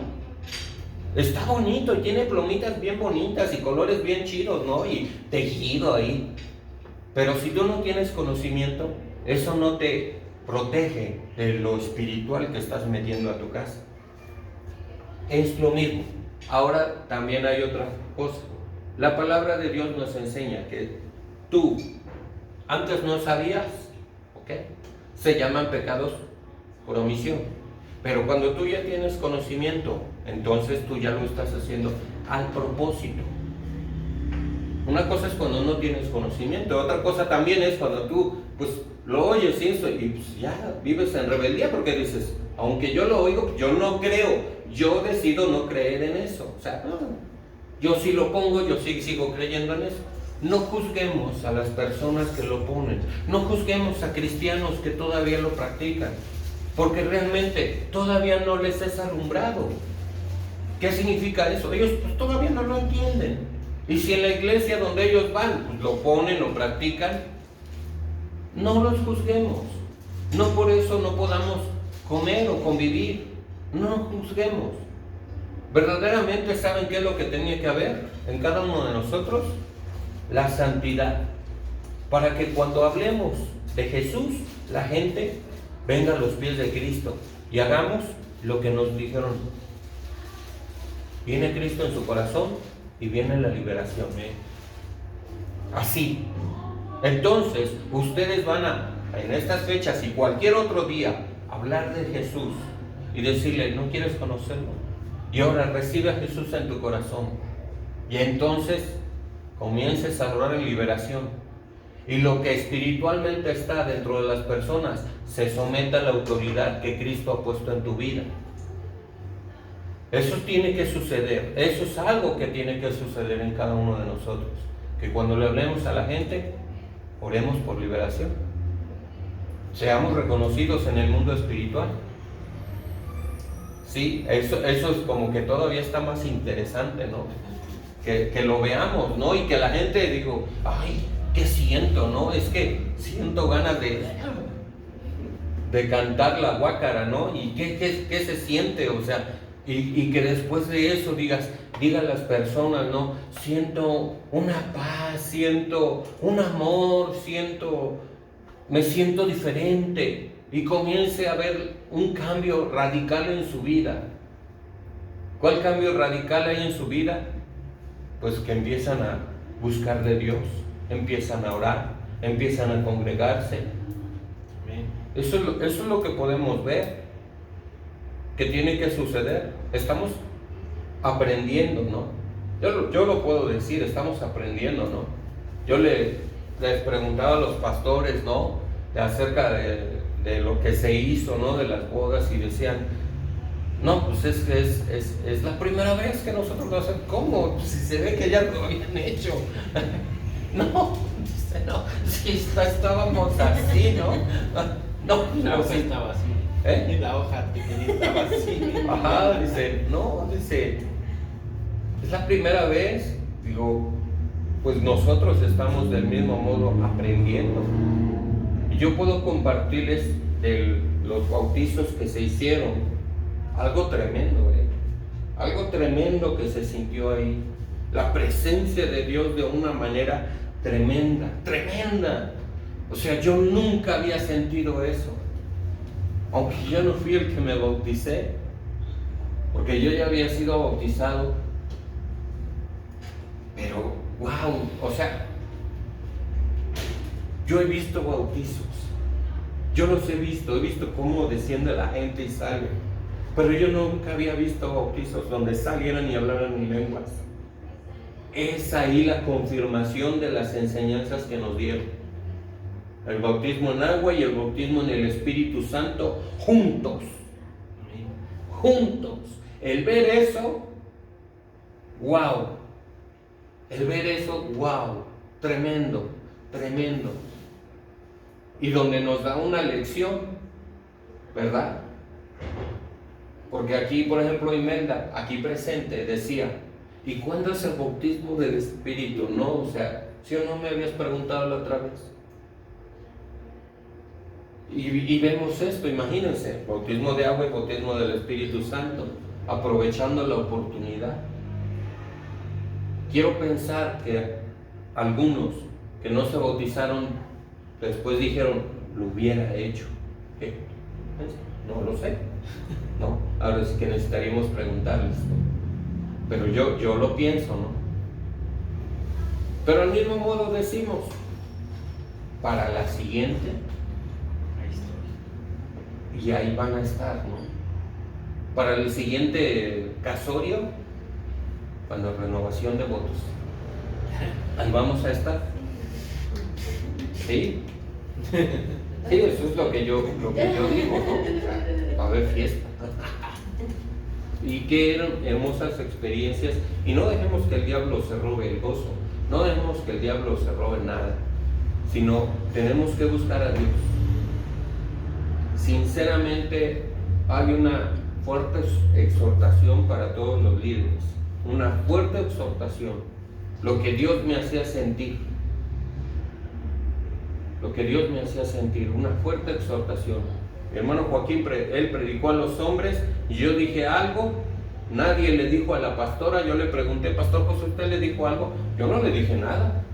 Speaker 1: Está bonito y tiene plumitas bien bonitas y colores bien chidos, ¿no? Y tejido ahí. Pero si tú no tienes conocimiento, eso no te protege de lo espiritual que estás metiendo a tu casa. Es lo mismo. Ahora también hay otra cosa. La palabra de Dios nos enseña que tú antes no sabías, ¿ok? Se llaman pecados por omisión. Pero cuando tú ya tienes conocimiento, entonces tú ya lo estás haciendo al propósito. Una cosa es cuando no tienes conocimiento, otra cosa también es cuando tú pues lo oyes y eso, y pues ya vives en rebeldía porque dices, aunque yo lo oigo, yo no creo, yo decido no creer en eso. O sea, no, yo sí lo pongo, yo sí sigo creyendo en eso. No juzguemos a las personas que lo ponen, no juzguemos a cristianos que todavía lo practican, porque realmente todavía no les es alumbrado. ¿Qué significa eso? Ellos pues todavía no lo entienden. Y si en la iglesia donde ellos van, pues lo ponen, lo practican, no los juzguemos. No por eso no podamos comer o convivir. No juzguemos. ¿Verdaderamente saben qué es lo que tenía que haber en cada uno de nosotros? La santidad. Para que cuando hablemos de Jesús, la gente venga a los pies de Cristo y hagamos lo que nos dijeron. Viene Cristo en su corazón y viene la liberación. Así. Entonces, ustedes van en estas fechas y cualquier otro día, hablar de Jesús y decirle, ¿no quieres conocerlo? Y ahora recibe a Jesús en tu corazón. Y entonces comiences a orar en liberación. Y lo que espiritualmente está dentro de las personas se someta a la autoridad que Cristo ha puesto en tu vida. Eso tiene que suceder, eso es algo que tiene que suceder en cada uno de nosotros. Que cuando le hablemos a la gente, oremos por liberación. Seamos reconocidos en el mundo espiritual. Sí, eso es como que todavía está más interesante, ¿no? Que lo veamos, ¿no? Y que la gente digo, ay, ¿qué siento, no? Es que siento ganas de cantar la guácara, ¿no? ¿Y qué se siente? O sea, y que después de eso digan las personas, ¿no? Siento una paz, siento un amor, me siento diferente. Y comience a haber un cambio radical en su vida. ¿Cuál cambio radical hay en su vida? Pues que empiezan a buscar de Dios, empiezan a orar, empiezan a congregarse. Eso es lo que podemos ver, que tiene que suceder. Estamos aprendiendo, ¿no? Yo lo puedo decir, estamos aprendiendo, ¿no? Yo les preguntaba a los pastores, ¿no? Acerca de lo que se hizo, ¿no? De las bodas, y decían, no, pues es la primera vez que nosotros lo hacemos. ¿Cómo? Pues si se ve que ya lo habían hecho. No, si estábamos así, ¿no? No,
Speaker 4: la hoja estaba así. La hoja pequeñita estaba así.
Speaker 1: Ajá, dice, es la primera vez. Digo, pues nosotros estamos del mismo modo aprendiendo. Y yo puedo compartirles los bautizos que se hicieron. Algo tremendo, algo tremendo que se sintió ahí. La presencia de Dios de una manera tremenda, tremenda. O sea, yo nunca había sentido eso. Aunque yo no fui el que me bauticé, porque yo ya había sido bautizado. Pero, wow, o sea, yo he visto bautizos. Yo los he visto cómo desciende la gente y sale. Pero yo nunca había visto bautizos donde salieran y hablaran en lenguas. Es ahí la confirmación de las enseñanzas que nos dieron. El bautismo en agua y el bautismo en el Espíritu Santo juntos. Juntos. El ver eso, wow. El ver eso, wow. Tremendo, tremendo. Y donde nos da una lección, ¿verdad? Porque aquí, por ejemplo, Imelda, aquí presente, decía, ¿y cuándo es el bautismo del Espíritu? No, o sea, ¿sí o no me habías preguntado la otra vez? Y vemos esto, imagínense, bautismo de agua y bautismo del Espíritu Santo, aprovechando la oportunidad. Quiero pensar que algunos que no se bautizaron, después dijeron, lo hubiera hecho. ¿Qué? No lo sé. ¿No? Ahora sí que necesitaríamos preguntarles, ¿no? Pero yo lo pienso, ¿no? Pero al mismo modo decimos, para la siguiente, y ahí van a estar, ¿no? Para el siguiente casorio, cuando renovación de votos, ahí vamos a estar. ¿Sí? Sí, eso es lo que yo digo, ¿no? Va a haber fiesta. Y qué hermosas experiencias. Y no dejemos que el diablo se robe el gozo, no dejemos que el diablo se robe nada, sino tenemos que buscar a Dios. Sinceramente, hay una fuerte exhortación para todos los líderes, una fuerte exhortación. Lo que Dios me hacía sentir, una fuerte exhortación. Mi hermano Joaquín, él predicó a los hombres y yo dije algo, nadie le dijo a la pastora. Yo le pregunté, pastor, pues ¿usted le dijo algo? Yo no le dije nada.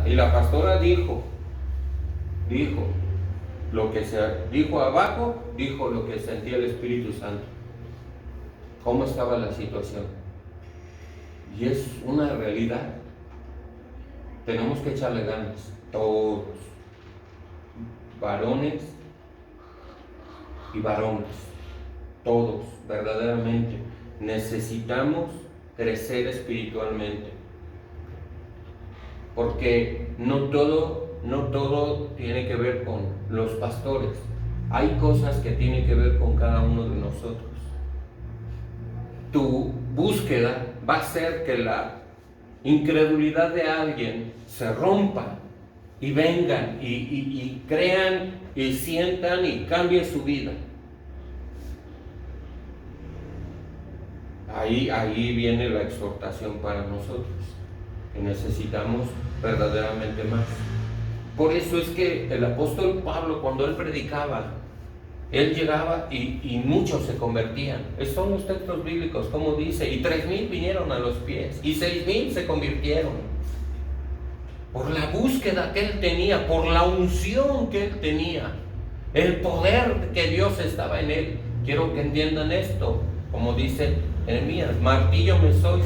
Speaker 1: Y la pastora dijo lo que se dijo abajo, dijo lo que sentía el Espíritu Santo. ¿Cómo estaba la situación? Y es una realidad. Tenemos que echarle ganas, todos. Varones y varones, todos, verdaderamente necesitamos crecer espiritualmente, porque no todo tiene que ver con los pastores. hay cosas que tienen que ver con cada uno de nosotros. Tu búsqueda va a hacer que la incredulidad de alguien se rompa y vengan y crean y sientan y cambie su vida. Ahí viene la exhortación para nosotros, que necesitamos verdaderamente más. Por eso es que el apóstol Pablo, cuando él predicaba, él llegaba y muchos se convertían. Estos son los textos bíblicos, como dice, y 3,000 vinieron a los pies, y 6,000 se convirtieron. Por la búsqueda que él tenía, por la unción que él tenía, el poder que Dios estaba en él. Quiero que entiendan esto, como dice Jeremías: martillo me sois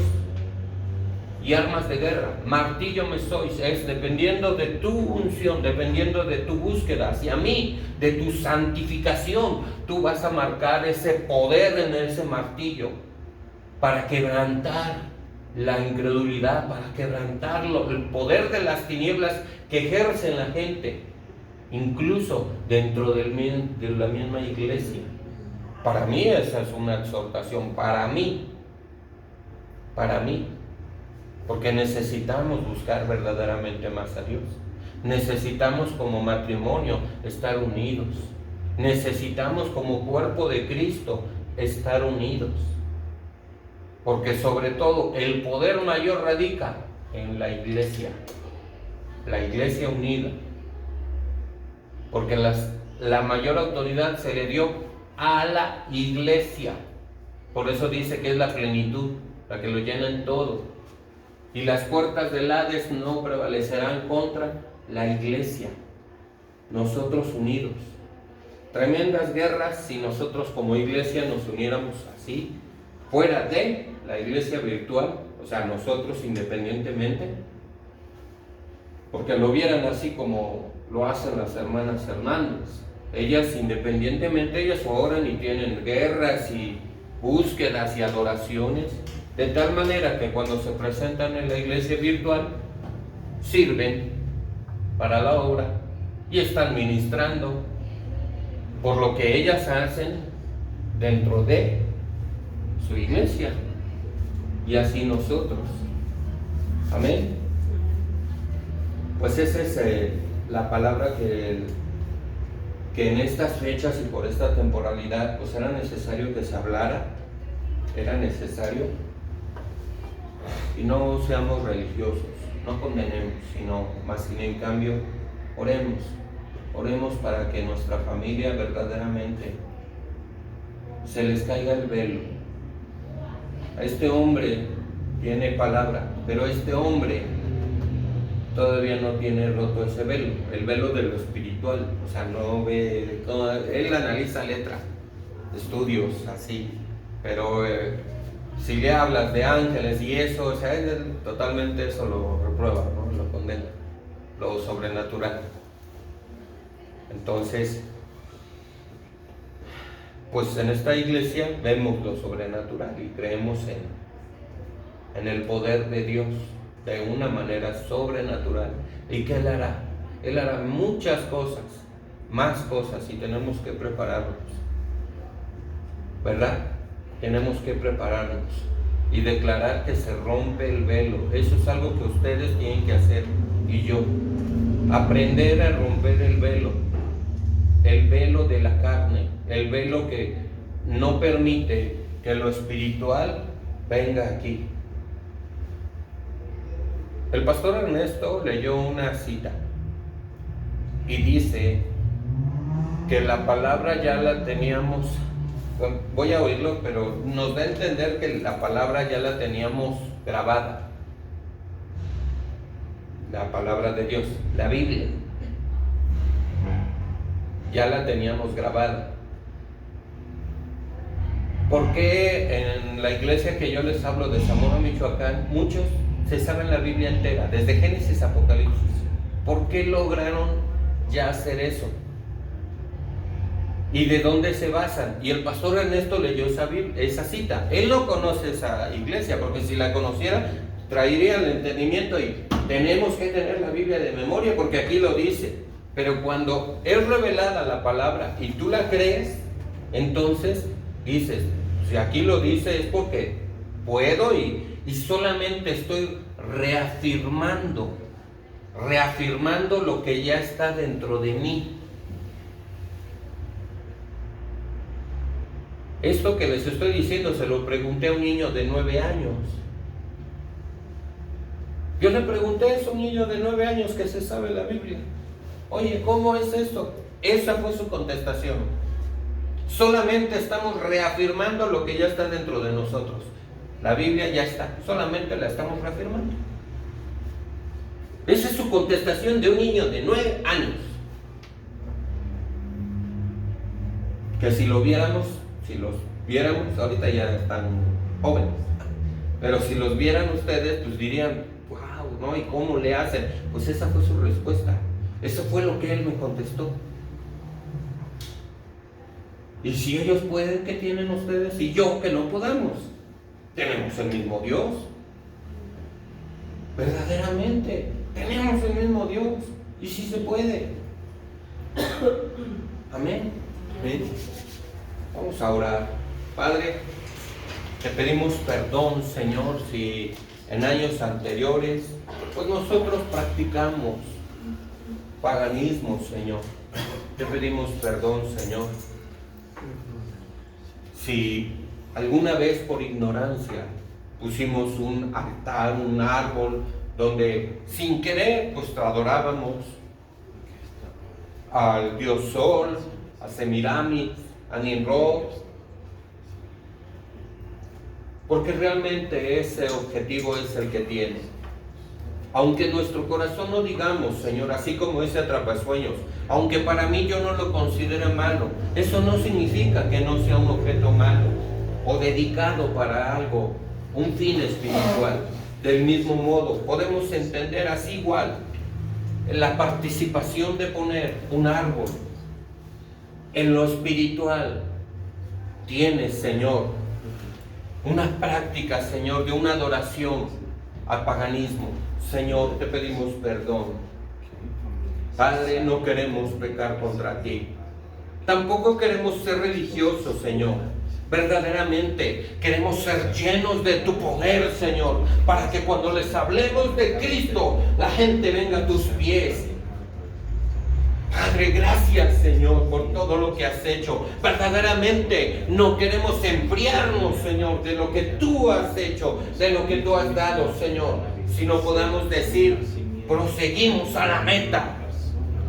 Speaker 1: y armas de guerra. Martillo me sois, es dependiendo de tu unción, dependiendo de tu búsqueda hacia mí, de tu santificación, tú vas a marcar ese poder en ese martillo para quebrantar la incredulidad, para quebrantar el poder de las tinieblas que ejerce en la gente, incluso dentro de la misma iglesia. Para mí esa es una exhortación, para mí, porque necesitamos buscar verdaderamente más a Dios. Necesitamos como matrimonio estar unidos. Necesitamos como cuerpo de Cristo estar unidos. Porque sobre todo el poder mayor radica en la iglesia unida. Porque la mayor autoridad se le dio a la iglesia. Por eso dice que es la plenitud, la que lo llena en todo. Y las puertas del Hades no prevalecerán contra la iglesia. Nosotros unidos. Tremendas guerras si nosotros como iglesia nos uniéramos así, fuera de la iglesia virtual, o sea, nosotros independientemente, porque lo vieran así como lo hacen las hermanas Hernández. Ellas independientemente, ellas oran y tienen guerras y búsquedas y adoraciones, de tal manera que cuando se presentan en la iglesia virtual, sirven para la obra y están ministrando por lo que ellas hacen dentro de su iglesia. Y así nosotros. Amén. Pues esa es la palabra que en estas fechas y por esta temporalidad pues era necesario que se hablara. Era necesario. Y no seamos religiosos, no condenemos, sino más bien en cambio oremos para que nuestra familia verdaderamente se les caiga el velo. A este hombre tiene palabra, pero este hombre todavía no tiene roto ese velo, el velo de lo espiritual. O sea, no ve, él analiza letra, estudios así, pero si le hablas de ángeles y eso, o sea, él totalmente eso lo reprueba, ¿no? Lo condena, lo sobrenatural. Entonces, pues en esta iglesia vemos lo sobrenatural y creemos en el poder de Dios de una manera sobrenatural. ¿Y qué Él hará? Él hará muchas cosas, más cosas, y tenemos que prepararnos, ¿verdad? Tenemos que prepararnos y declarar que se rompe el velo. Eso es algo que ustedes tienen que hacer, y yo, aprender a romper el velo de la carne, el velo que no permite que lo espiritual venga aquí. El pastor Ernesto leyó una cita y dice que la palabra ya la teníamos, voy a oírlo, pero nos da a entender que la palabra ya la teníamos grabada, la palabra de Dios, la Biblia ya la teníamos grabada. ¿Por qué en la iglesia que yo les hablo de Zamora, Michoacán, muchos se saben la Biblia entera, desde Génesis a Apocalipsis? ¿Por qué lograron ya hacer eso? ¿Y de dónde se basan? Y el pastor Ernesto leyó esa cita. Él no conoce esa iglesia, porque si la conociera, traería el entendimiento y tenemos que tener la Biblia de memoria, porque aquí lo dice. Pero cuando es revelada la palabra y tú la crees, entonces dices, si aquí lo dice es porque puedo y solamente estoy reafirmando lo que ya está dentro de mí. Esto que les estoy diciendo se lo pregunté a un niño de 9 años. Yo le pregunté a un niño de 9 años que se sabe la Biblia. Oye, ¿cómo es esto? Esa fue su contestación. Solamente estamos reafirmando lo que ya está dentro de nosotros. La Biblia ya está, solamente la estamos reafirmando. Esa es su contestación de un niño de 9 años. Que si los viéramos, ahorita ya están jóvenes, pero si los vieran ustedes, pues dirían, wow, ¿no? ¿Y cómo le hacen? Pues esa fue su respuesta. Eso fue lo que él me contestó. Y si ellos pueden, ¿qué tienen ustedes? Y yo, que no podamos. Tenemos el mismo Dios. Verdaderamente, tenemos el mismo Dios. Y sí se puede. Amén. Amén. Vamos a orar. Padre, te pedimos perdón, Señor, si en años anteriores, pues nosotros practicamos paganismo, Señor. Te pedimos perdón, Señor. Si alguna vez por ignorancia pusimos un altar, un árbol, donde sin querer pues adorábamos al dios Sol, a Semiramis, a Nimrod, porque realmente ese objetivo es el que tiene. Aunque nuestro corazón no digamos, Señor, así como ese atrapasueños, aunque para mí yo no lo considere malo, eso no significa que no sea un objeto malo o dedicado para algo, un fin espiritual. Del mismo modo, podemos entender así igual la participación de poner un árbol en lo espiritual. Tiene, Señor, una práctica, Señor, de una adoración al paganismo. Señor, te pedimos perdón. Padre, no queremos pecar contra ti. Tampoco queremos ser religiosos, Señor. Verdaderamente queremos ser llenos de tu poder, Señor, para que cuando les hablemos de Cristo, la gente venga a tus pies. Padre, gracias, Señor, por todo lo que has hecho. Verdaderamente no queremos enfriarnos, Señor, de lo que tú has hecho, de lo que tú has dado, Señor, sino podamos decir, proseguimos a la meta.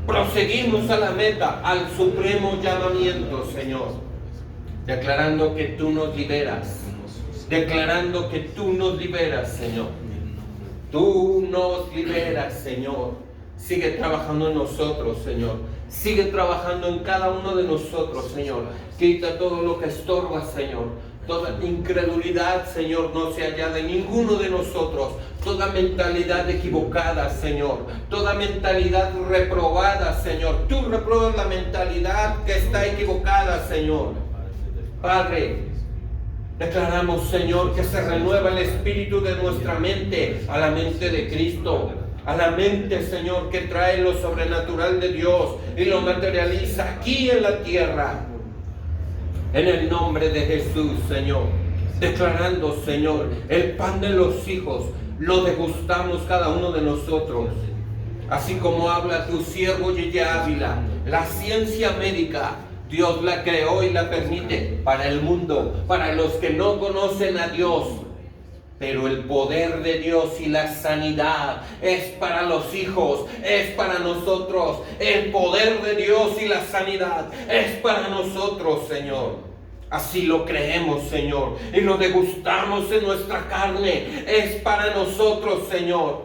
Speaker 1: Proseguimos a la meta, al supremo llamamiento, Señor. Declarando que tú nos liberas. Declarando que tú nos liberas, Señor. Tú nos liberas, Señor. Sigue trabajando en nosotros, Señor. Sigue trabajando en cada uno de nosotros, Señor. Quita todo lo que estorba, Señor. Toda incredulidad, Señor, no se halla de ninguno de nosotros. Toda mentalidad equivocada, Señor. Toda mentalidad reprobada, Señor. Tú repruebas la mentalidad que está equivocada, Señor. Padre, declaramos, Señor, que se renueva el espíritu de nuestra mente a la mente de Cristo. A la mente, Señor, que trae lo sobrenatural de Dios y lo materializa aquí en la tierra. En el nombre de Jesús, Señor. Declarando, Señor, el pan de los hijos lo degustamos cada uno de nosotros. Así como habla tu siervo Yeye Ávila, la ciencia médica, Dios la creó y la permite para el mundo, para los que no conocen a Dios. Pero el poder de Dios y la sanidad es para los hijos, es para nosotros. El poder de Dios y la sanidad es para nosotros, Señor. Así lo creemos, Señor, y lo degustamos en nuestra carne. Es para nosotros, Señor.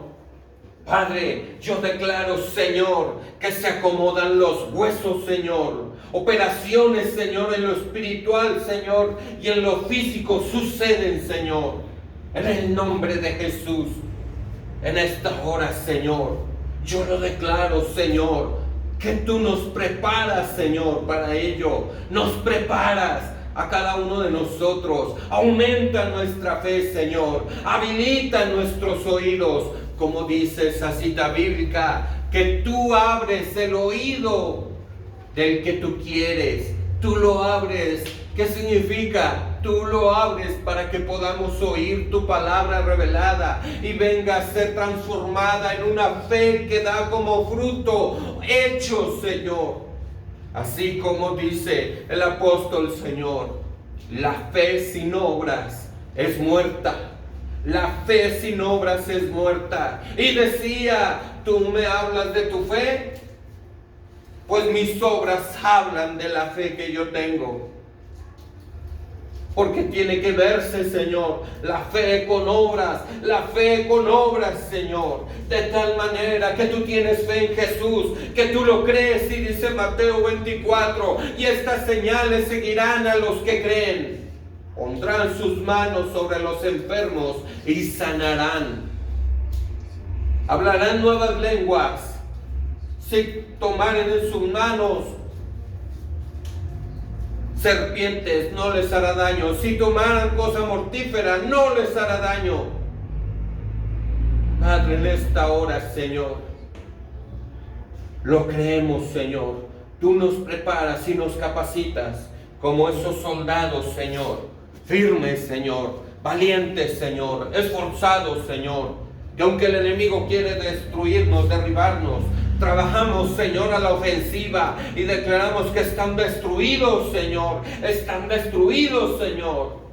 Speaker 1: Padre, yo declaro, Señor, que se acomodan los huesos, Señor. Operaciones, Señor, en lo espiritual, Señor, y en lo físico suceden, Señor. En el nombre de Jesús, en esta hora, Señor, yo lo declaro, Señor, que tú nos preparas, Señor, para ello. Nos preparas a cada uno de nosotros. Aumenta nuestra fe, Señor. Habilita nuestros oídos, como dice esa cita bíblica, que tú abres el oído del que tú quieres. Tú lo abres. ¿Qué significa? Tú lo abres para que podamos oír tu palabra revelada y venga a ser transformada en una fe que da como fruto hechos, Señor. Así como dice el apóstol, Señor, la fe sin obras es muerta. La fe sin obras es muerta. Y decía, ¿tú me hablas de tu fe? Pues mis obras hablan de la fe que yo tengo. Porque tiene que verse, Señor, la fe con obras, Señor. De tal manera que tú tienes fe en Jesús, que tú lo crees, y dice Mateo 24, y estas señales seguirán a los que creen. Pondrán sus manos sobre los enfermos y sanarán. Hablarán nuevas lenguas. Si tomaren en sus manos serpientes, no les hará daño. Si tomaran cosa mortífera, no les hará daño. Padre, en esta hora, Señor, lo creemos, Señor. Tú nos preparas y nos capacitas como esos soldados, Señor. Firmes, Señor. Valientes, Señor. Esforzados, Señor. Que aunque el enemigo quiere destruirnos, derribarnos, trabajamos, Señor, a la ofensiva y declaramos que están destruidos, Señor. Están destruidos, Señor.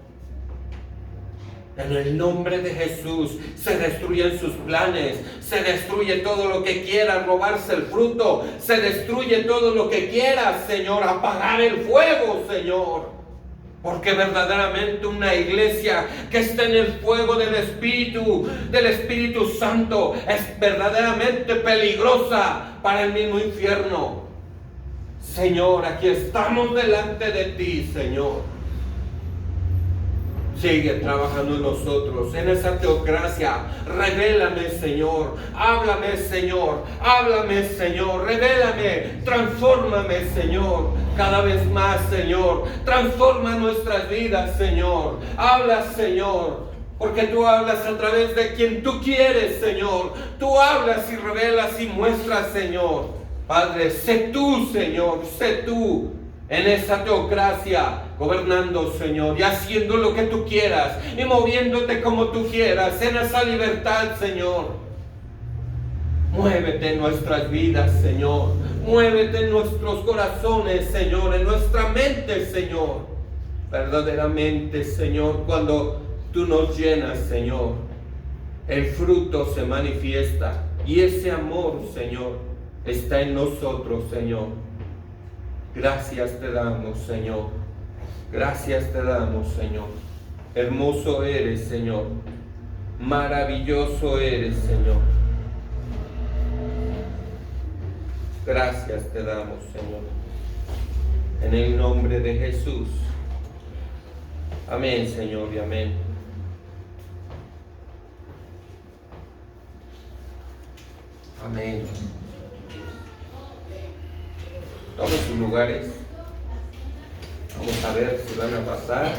Speaker 1: En el nombre de Jesús se destruyen sus planes, se destruye todo lo que quiera robarse el fruto, se destruye todo lo que quiera, Señor, apagar el fuego, Señor. Porque verdaderamente una iglesia que está en el fuego del Espíritu Santo, es verdaderamente peligrosa para el mismo infierno. Señor, aquí estamos delante de ti, Señor. Sigue trabajando en nosotros, en esa teocracia. Revélame, Señor. Háblame, Señor. Háblame, Señor. Revélame. Transfórmame, Señor. Cada vez más, Señor. Transforma nuestras vidas, Señor. Habla, Señor. Porque tú hablas a través de quien tú quieres, Señor. Tú hablas y revelas y muestras, Señor. Padre, sé tú, Señor. Sé tú en esa teocracia, gobernando, Señor, y haciendo lo que tú quieras, y moviéndote como tú quieras, en esa libertad, Señor. Muévete en nuestras vidas, Señor. Muévete en nuestros corazones, Señor, en nuestra mente, Señor. Verdaderamente, Señor, cuando tú nos llenas, Señor, el fruto se manifiesta, y ese amor, Señor, está en nosotros, Señor. Gracias te damos, Señor. Gracias te damos, Señor. Hermoso eres, Señor. Maravilloso eres, Señor. Gracias te damos, Señor. En el nombre de Jesús. Amén, Señor, y amén. Amén. Tomen sus lugares. Vamos a ver si van a pasar.